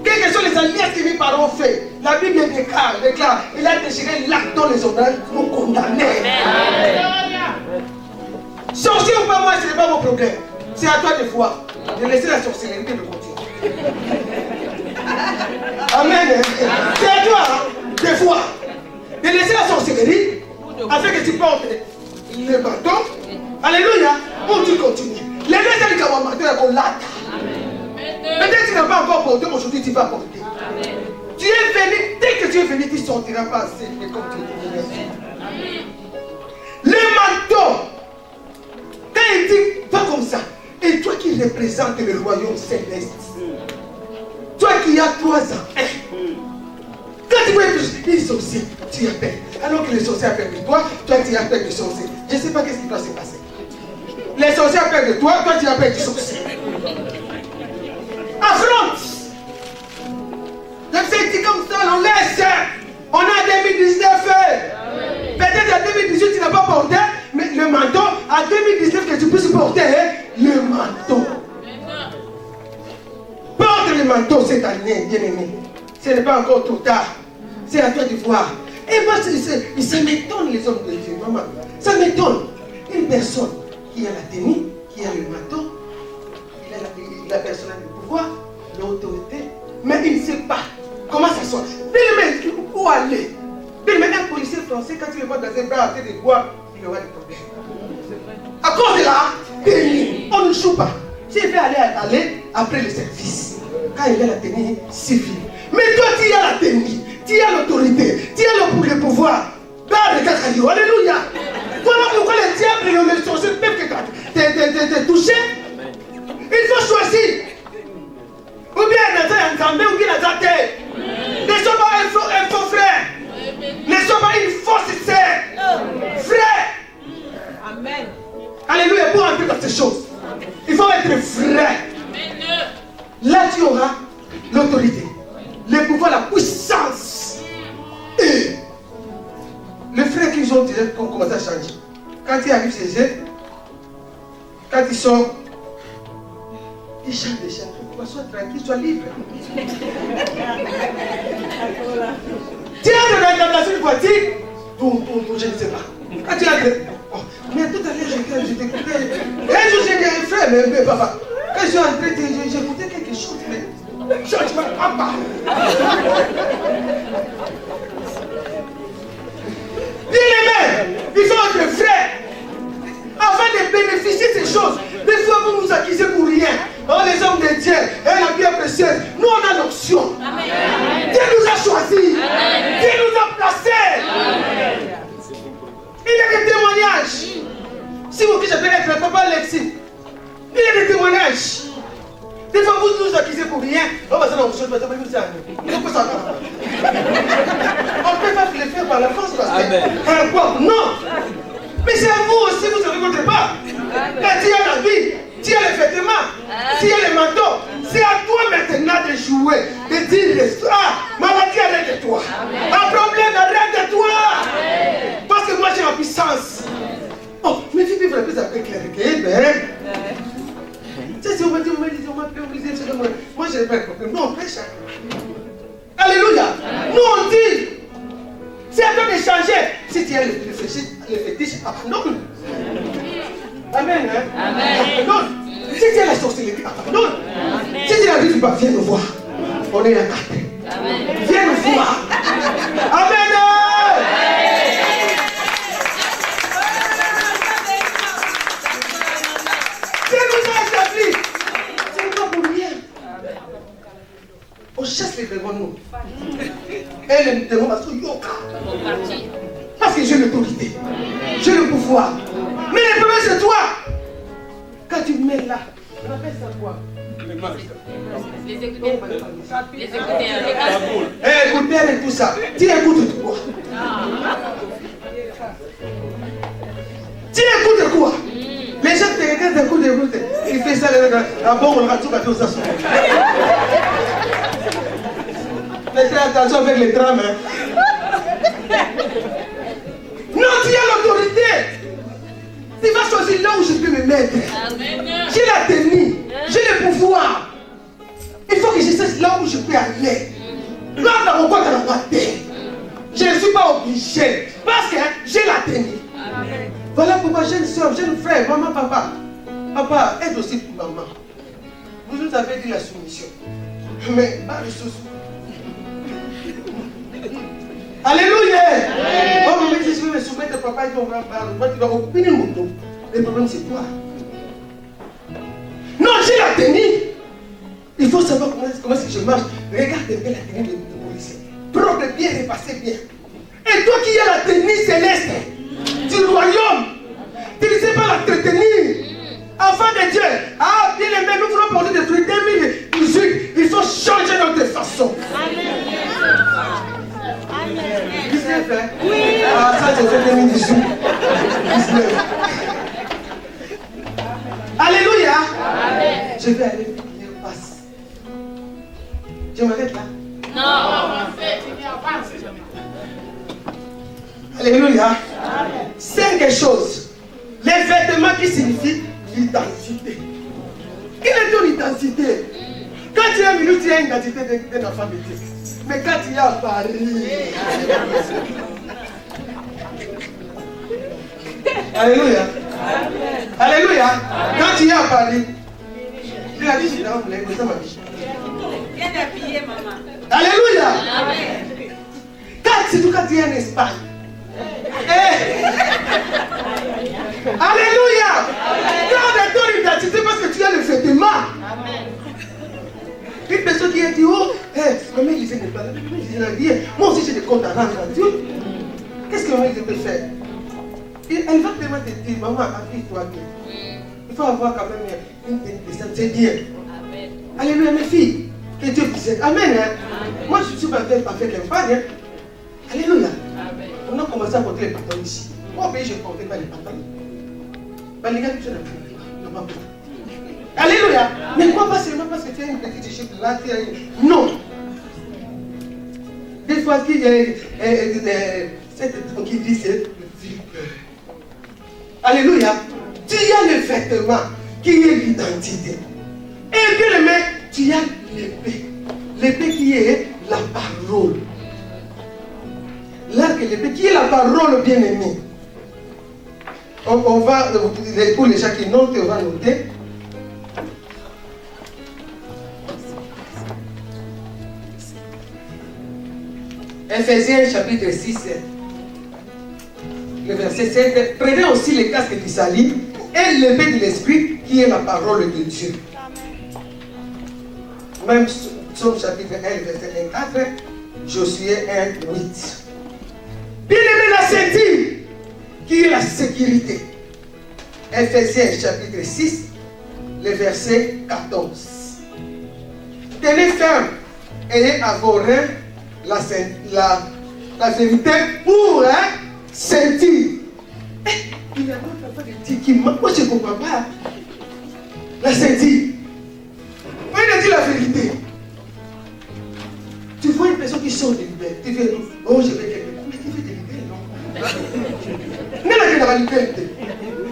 Quelles que soient les alliances que mes parents ont fait, la Bible déclare, il a déchiré l'acte dont les hommes nous condamnés. Sorcier ou pas moi, ce n'est pas mon problème. C'est à toi de voir. De laisser la sorcellerie de continuer. Amen. C'est à toi de voir. De laisser la sorcellerie afin que tu portes le bâton. Alléluia. Pour tu continues. Les deux années qu'on va mater à Golata. Peut-être que tu n'as pas encore porté, aujourd'hui tu vas porter. Tu es venu, dès que tu es venu, tu ne sortiras pas assez comme tu es. Le manteau. Quand il dit, pas comme ça. Et toi qui représentes le royaume céleste. Toi qui as 3 ans. Quand tu vois les sorciers, tu as peur. Alors que les sorciers ont peur de toi, toi tu as peur des sorciers. Je ne sais pas ce qui doit se passer. Les sorciers ont peur de toi, toi tu as peur des sorciers. Affronte. Je dit comme ça, on laisse. On a 2019. Peut-être en 2018 tu n'as pas porté mais le manteau. En 2019 que tu puisses porter le manteau. manteau cette année, bien-aimé. Ce n'est pas encore trop tard. C'est à toi de voir. Et moi, ça m'étonne les hommes de Dieu, maman. Ça m'étonne. Une personne qui a la tenue, qui a le manteau, la personne a le pouvoir, l'autorité, mais il ne sait pas comment ça soit. Bien-aimé, où aller? Bien-aimé, un policier français, quand il le voit dans un bras à tête de bois, il aura des problèmes. À cause de là, on ne joue pas. S'il veut aller après le service, quand il a la tenue civile. Mais toi, tu as la tenue, tu as l'autorité, tu as le pouvoir. Alléluia. Voilà pourquoi les diables et les sorciers peuvent te toucher. Il faut choisir. Ou bien un Nzambé ou bien un terre. Ne sois pas un faux frère. Ne sois pas une fausse sœur. Frère. Amen. Alléluia. Pour entrer dans ces choses, il faut être frère. Là, tu auras l'autorité, le pouvoir, la puissance. Et les frères qui ont déjà commencé à changer. Quand ils arrivent chez eux, quand ils sont, ils chantent des chants. Sois tranquille, sois libre. Tiens, dans une voiture, je ne sais pas. Quand tu as mais tout à l'heure, j'écoutais. Un jour, j'ai dit, frère, mais papa, quand je suis entré, j'écoutais quelque chose, mais changement, papa. Bien-aimé, il faut être frère. Afin de bénéficier de ces choses, des fois vous nous accusez pour rien. Oh, les hommes de Dieu, et la vie précieuse, nous on a l'option. Dieu nous a choisis. Dieu nous a placés. Il y a des témoignages. Si vous dites, je peux être papa Alexis, il y a des témoignages. Des fois vous nous accusez pour rien. On va savoir, on peut pas le faire par la force. Non. Mais c'est à vous aussi, vous savez votre part. Quand tu as la vie, tu as les vêtements, tu as les manteaux. C'est à toi maintenant de jouer, de dire, maladie arrête de toi. Un problème arrête de toi. Parce que moi j'ai la puissance. Oh, mais tu vivre plus avec les requêtes, si on m'a dit, moi je n'ai pas de problème. Non, on prêche. Alléluia. Nous on dit. C'est à toi de changer. Si tu as les fétiches, abandonne. Amen. Abandonne. Si tu as la sorcellerie, abandonne. Si tu n'arrives pas, viens nous voir. On est là. Viens nous voir. Amen. Dieu nous a établis. C'est pas pour rien. On chasse les démons, nous. Et les démons va se yoka. Parce que j'ai l'autorité. J'ai le pouvoir. Mais le problème c'est toi. Quand tu mets là, on appelle ça quoi? Les écouteurs. Écouteurs et tout ça. Tu écoutes quoi? Tu écoutes quoi? Les gens te regardent, écoutent. Il fait ça, ah bon, on va tout battre aux assos. Faites attention avec les trams. Hein. Non, tu as l'autorité. Tu vas choisir là où je peux me mettre. J'ai la tenue, j'ai le pouvoir. Il faut que je sache là où je peux aller. Là, dans mon corps, dans ma tête. Je ne suis pas obligé. Parce que j'ai la tenue. Voilà pourquoi jeune soeur, jeune frère, maman, papa. Papa, aide aussi pour maman. Vous nous avez dit la soumission. Mais pas les choses. Alléluia. Oh, mais si je veux me soumettre à papa, tu vas opiner mon dos. Le problème, c'est toi. Non, j'ai la tenue. Il faut savoir comment est-ce que je marche. Regarde bien la tenue de policier. Propre, bien, repassé bien. Et toi qui as la tenue céleste du royaume, tu ne sais pas la tenue. Enfant de Dieu, ah, bien aimé, nous voulons porter des trucs 2018. Il faut changer notre façon. Amen. 19, hein? Oui. Ah, ça, j'ai fait 2018. 19. Alléluia. Amen. Je vais aller finir passe. Je m'arrête là. Non. Alléluia. Amen. 5 choses. Les vêtements qui signifient l'identité. Quelle est ton identité? Quand tu es minute, tu tu as une identité d'un enfant de Dieu. Mais quand tu es à Paris. Alléluia. Alléluia. Quand tu es à Paris. Tu as dit, je t'ai envoyé, mais ça m'a dit. Bien habillé, maman. Alléluia. Surtout quand tu es en Espagne. Alléluia. Garde ton identité parce que tu as le vêtement. Une personne qui a dit, oh, maman Élisée n'est pas là. Moi aussi j'ai des comptes à rendre à Dieu. Qu'est-ce que maman Élisée peut faire? Et elle va tellement te dire, maman, appuie-toi bien. Il faut avoir quand même une descente, c'est bien. Alléluia, mes filles. Que Dieu vous aide. Amen. Moi je suis pas fait avec l'épargne. Alléluia. On a commencé à porter les pantalons ici. Moi au pays, je ne portais pas les pantalons. Les gars, tu n'as pas porté. Alléluia. Mais quoi pas seulement parce que tu as une petite échelle là, tu as une... Non. Des fois, il y a cette qui dit c'est vipère. Alléluia. Tu as le vêtement qui est l'identité. Et bien aimé, tu as l'épée. L'épée qui est la parole. L'arc et l'épée qui est la parole bien-aimée. On va, pour les gens qui notent, on va noter. Ephésiens chapitre 6, le verset 7. Prenez aussi les casques du salut et l'épée de l'esprit qui est la parole de Dieu. Même Psaume chapitre 1, verset 1, 4, Josué 1, 8. Bien aimé, la ceinture qui est la sécurité. Ephésiens chapitre 6, le verset 14. Tenez ferme, ayez à vos reins la vérité pour ceinture. Il y a d'autres qui disent, moi je ne comprends pas. La ceinture. On dit la vérité. Tu vois une personne qui sort de liberté. Tu fais, oh je vais quelque chose. Mais tu fais de liberté, non? Non, la liberté.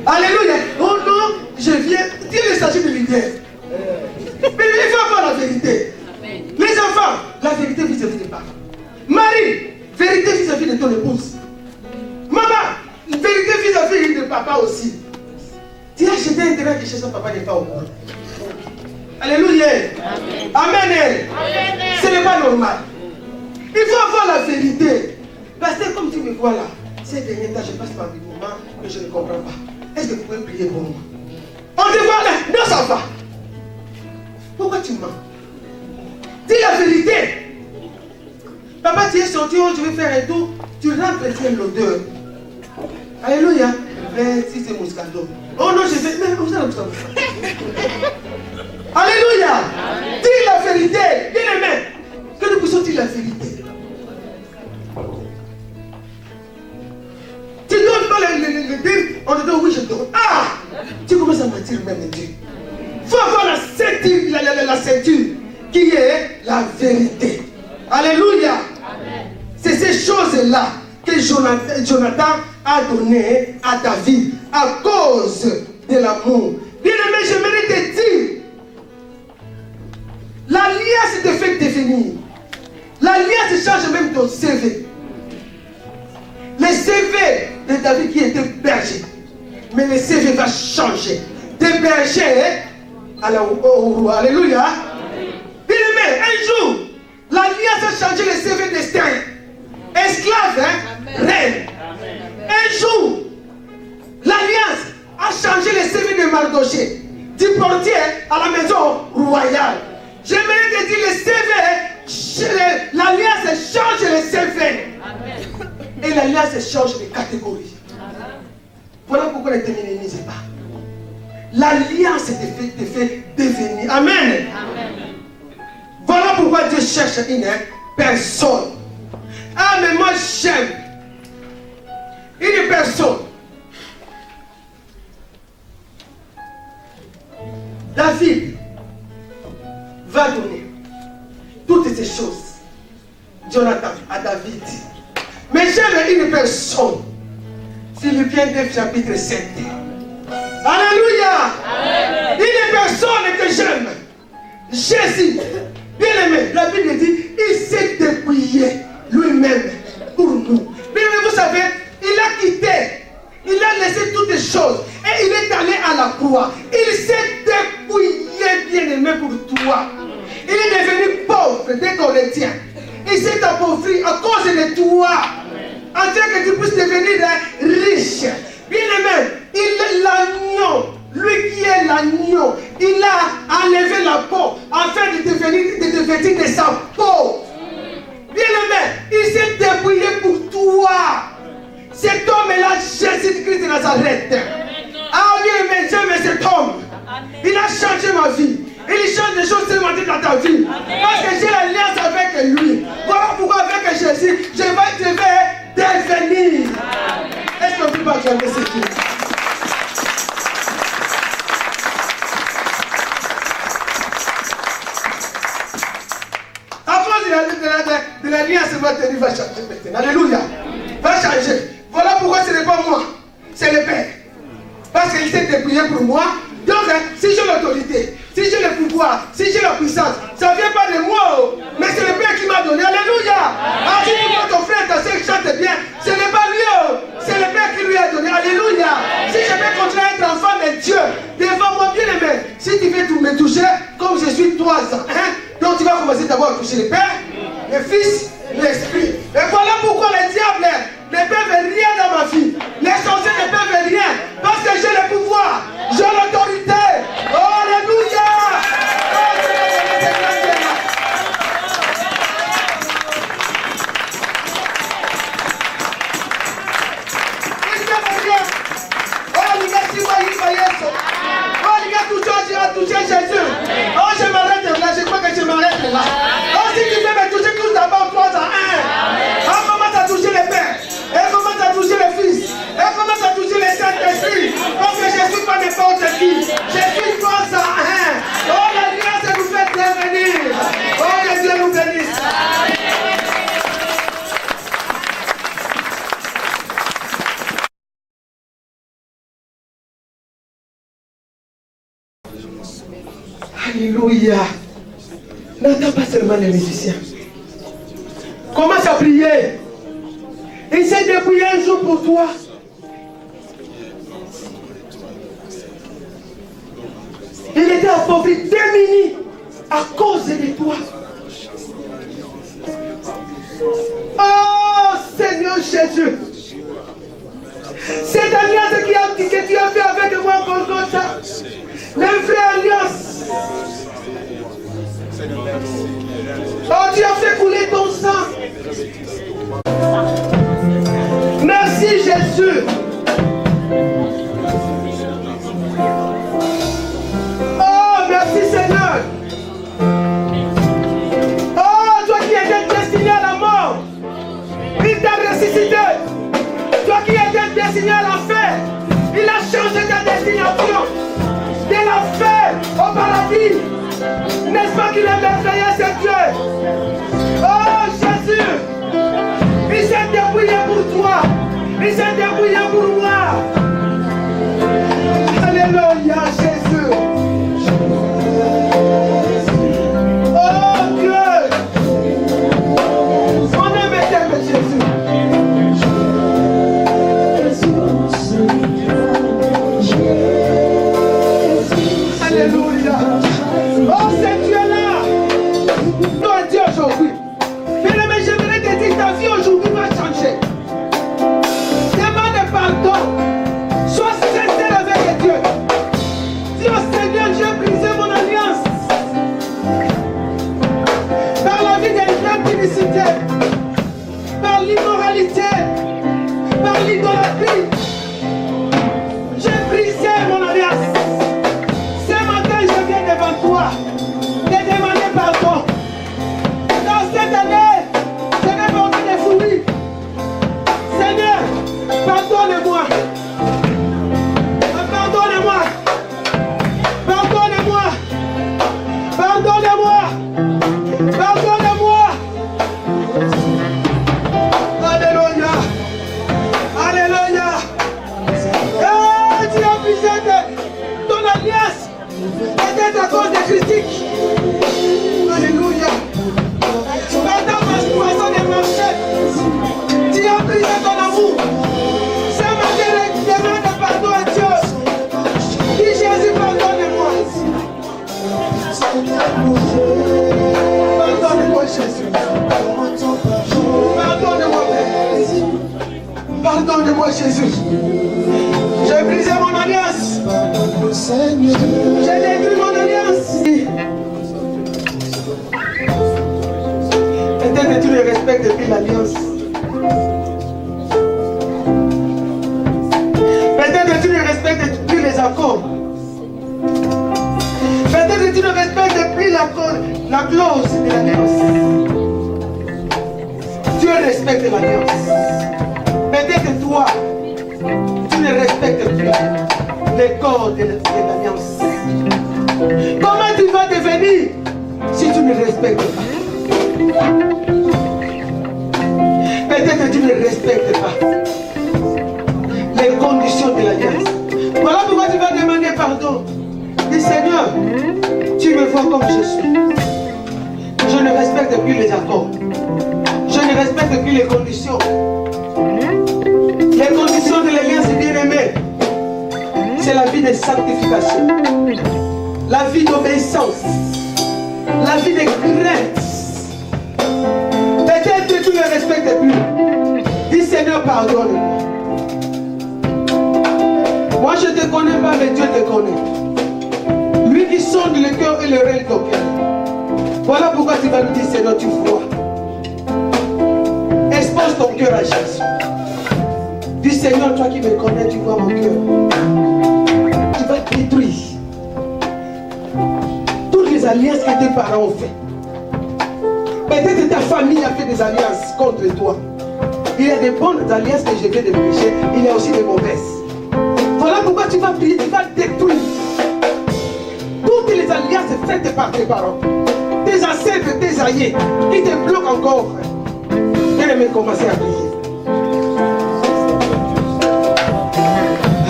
Alléluia. Oh non, je viens. Dieu le statut de liberté. Mais il faut avoir la vérité. Les enfants, la vérité vis-à-vis des parents. Marie, vérité vis-à-vis de ton épouse. Maman, vérité vis-à-vis de papa aussi. Tu as acheté un terrain chez son papa n'est pas au courant. Alléluia. Amen. Amen. Ce n'est pas normal. Il faut avoir la vérité. Parce que comme tu me vois là, ces derniers temps, je passe par des moments que je ne comprends pas. Est-ce que vous pouvez prier pour moi? On te voit là, non ça va. Pourquoi tu mens? Dis la vérité. Papa, tu es sorti, oh, je vais faire un tour. Tu rentres et tu as l'odeur. Alléluia. Mais si c'est Moscato. Oh non, je vais. Mais où ça? Alléluia. Dis la vérité. Bien aimé. Que nous puissions dire la vérité. Tu ne donnes pas le dire. On te dit oui, je donne. Ah! Tu commences à mentir même Dieu. Il faut avoir la ceinture qui est la vérité. Alléluia. C'est ces choses-là que Jonathan a donné à David à cause de l'amour. Bien aimé, j'aimerais te dire, l'alliance te fait définir. L'alliance change même ton CV. Le CV de David qui était berger. Mais le CV va changer. De berger au roi. Alléluia. Bien aimé, un jour, l'alliance a changé le CV d'Esther. Esclave, reine. Un jour, l'alliance a changé le CV de Mardoché. Du portier à la maison royale. J'aimerais te dire, le CV, l'alliance change le CV. Et l'alliance change de catégorie. Voilà pourquoi ne te minimise pas. L'alliance te fait devenir. Amen. Voilà pourquoi Dieu cherche une personne. Ah, mais moi j'aime une personne. David va donner toutes ces choses. Jonathan à David. Mais j'aime une personne. Philippiens 2 chapitre 7. Alléluia. Une personne que j'aime. Jésus. Bien aimé, la Bible dit, il s'est dépouillé lui-même pour nous. Bien aimé, vous savez, il a quitté, il a laissé toutes les choses et il est allé à la croix. Il s'est dépouillé, bien aimé, pour toi. Il est devenu pauvre dès qu'on le tient. Il s'est appauvri à cause de toi. Afin que tu puisses devenir riche. Bien aimé, il est l'agneau. Lui qui est l'agneau, il a enlevé la peau afin de te vêtir de sa peau. Bien aimé, il s'est dépouillé pour toi. Cet homme-là, Jésus-Christ de Nazareth. Ah bien aimé, j'aime cet homme. Il a changé ma vie. Il change des choses seulement dans ta vie. Parce que j'ai l'alliance avec lui. Voilà pourquoi avec Jésus, je vais devenir. Est-ce qu'on peut pas acclamer ce Christ? À cause de l'alliance, votre vie va changer maintenant. Alléluia. Va changer. Voilà pourquoi ce n'est pas moi. C'est le Père. Parce qu'il s'est dépouillé pour moi. Donc, si j'ai l'autorité, si j'ai le pouvoir, si j'ai la puissance, ça ne vient pas de moi, mais c'est le Père qui m'a donné. Alléluia. Ah, si tu vois ton frère, ta soeur chante bien, ce n'est pas lui, c'est le Père qui lui a donné. Alléluia. Si je vais continuer à être enfant de Dieu, devant moi, bien aimé, si tu veux me toucher, comme je suis 3 ans, donc tu vas commencer d'abord à toucher le Père, le Fils, l'Esprit. Et voilà pourquoi le diable ne peut rien dans ma vie. Les sorciers ne peuvent rien. Parce que j'ai le pouvoir. J'ai l'autorité. Oh, alléluia. Il ne peut rien. Oh, les gars, si moi, il va y être. Oh, les gars, toucher Jésus. Oh, je m'arrête là. Je crois que je m'arrête là. Oh, si tu veux me toucher tous d'abord, 3 à 1. Oh, commence à toucher le Père. Et commence à toucher le Fils. Et commence à toucher le Saint-Esprit. Parce que je ne suis pas n'importe qui. Je suis 3 à 1. Oh, l'alliance nous fait devenir. Oh, que Dieu nous bénisse. Alléluia. N'attends pas seulement les musiciens. Commence à prier. Il s'est dépouillé un jour pour toi. Il était appauvri, démuni à cause de toi. Oh Seigneur Jésus. Cette alliance que tu as fait avec moi, Golgotha. La vraie alliance. Oh, tu as fait couler ton sang. Merci Jésus. Oh, merci Seigneur. Oh, toi qui étais destiné à la mort, il t'a ressuscité. Toi qui étais destiné à l'enfer, il a changé ta destination. De l'enfer au paradis. N'est-ce pas qu'il est merveilleux, c'est Dieu? Oh Jésus, il s'est dépouillé pour toi. Il s'est dépouillé pour moi. Alléluia, Jésus. Oh Dieu. On aime t'aimer, Jésus. Alléluia. Oh, c'est Dieu là. Nous, Dieu aujourd'hui. Jésus. Pardonne-moi, Père. Pardonne-moi, Jésus. J'ai brisé mon alliance. J'ai détruit mon alliance. Peut-être que tu ne respectes plus l'alliance. Peut-être que tu ne respectes plus les accords. Peut-être que tu ne respectes plus la clause de l'alliance. Dieu respecte l'alliance. Peut-être que toi, tu ne respectes plus les corps de l'alliance. Comment tu vas devenir si tu ne respectes pas? Peut-être que tu ne respectes pas les conditions de l'alliance. Voilà pourquoi tu vas demander pardon. Dis Seigneur, tu me vois comme je suis. Je ne respecte plus les accords. Je ne respecte plus les conditions. Les conditions de l'alliance bien-aimée, c'est la vie de sanctification, la vie d'obéissance, la vie de crainte. Peut-être que tu ne respectes plus. Dis Seigneur, pardonne-moi. Moi je ne te connais pas, mais Dieu te connaît. Lui qui sonde le cœur et le rêve de ton cœur. Voilà pourquoi tu vas lui dire Seigneur, tu vois. Expose ton cœur à Jésus. Dis Seigneur, toi qui me connais, tu vois mon cœur. Tu vas détruire toutes les alliances que tes parents ont fait. Peut-être que ta famille a fait des alliances contre toi. Il y a des bonnes alliances que je viens de prêcher. Il y a aussi des mauvaises. Voilà pourquoi tu vas prier, tu vas détruire toutes les alliances faites par tes parents, tes ancêtres, tes aïeux, qui te bloquent encore. Bien-aimé, commencer à prier.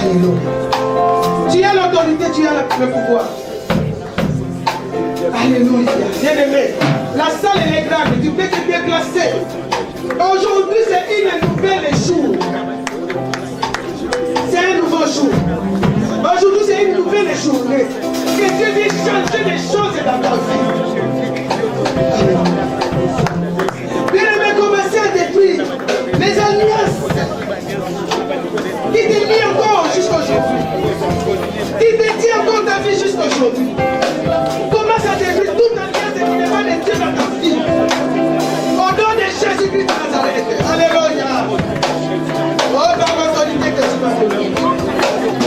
Alléluia. Tu as l'autorité, tu as le pouvoir. Alléluia. Bien-aimé, la salle elle est grande, tu peux te déplacer. Aujourd'hui c'est une nouvelle jour. C'est un nouveau jour. Aujourd'hui c'est une nouvelle journée. Que Dieu vient changer les choses dans ta vie. Bien-aimé, commencez à détruire les alliances qui te lient encore jusqu'aujourd'hui. Qui te tient encore ta vie jusqu'aujourd'hui. Commence à détruire toute alliance qui n'est pas de Dieu dans ta vie. Au nom de Jésus-Christ de Nazareth. Alléluia. Oh, par l'autorité que tu m'as donnée.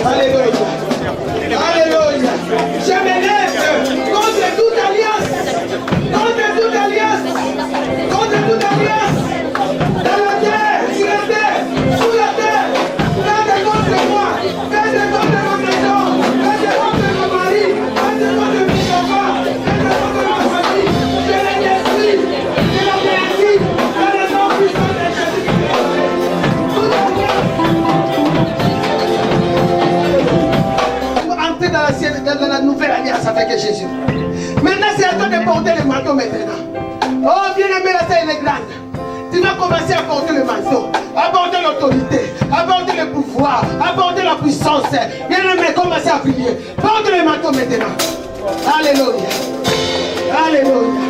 Alléluia. Alléluia. Je me lève contre toute alliance. Contre toute alliance. Contre toute alliance. Dans la terre, sur la terre, sous la terre. Faites contre moi. Faites contre ma maison. Faites contre mon mari. Faites contre mes enfants. Faites contre ma famille. Je les détruis. Je la bénis. Dans le nom puissant de Jésus-Christ. Dans la nouvelle alliance avec Jésus. Maintenant, c'est à toi de porter le manteau maintenant. Oh, bien-aimé, la terre est grande. Tu vas commencer à porter le manteau, à porter l'autorité, à porter le pouvoir, à porter la puissance. Bien-aimé, commencez à prier. Porte le manteau maintenant. Alléluia. Alléluia.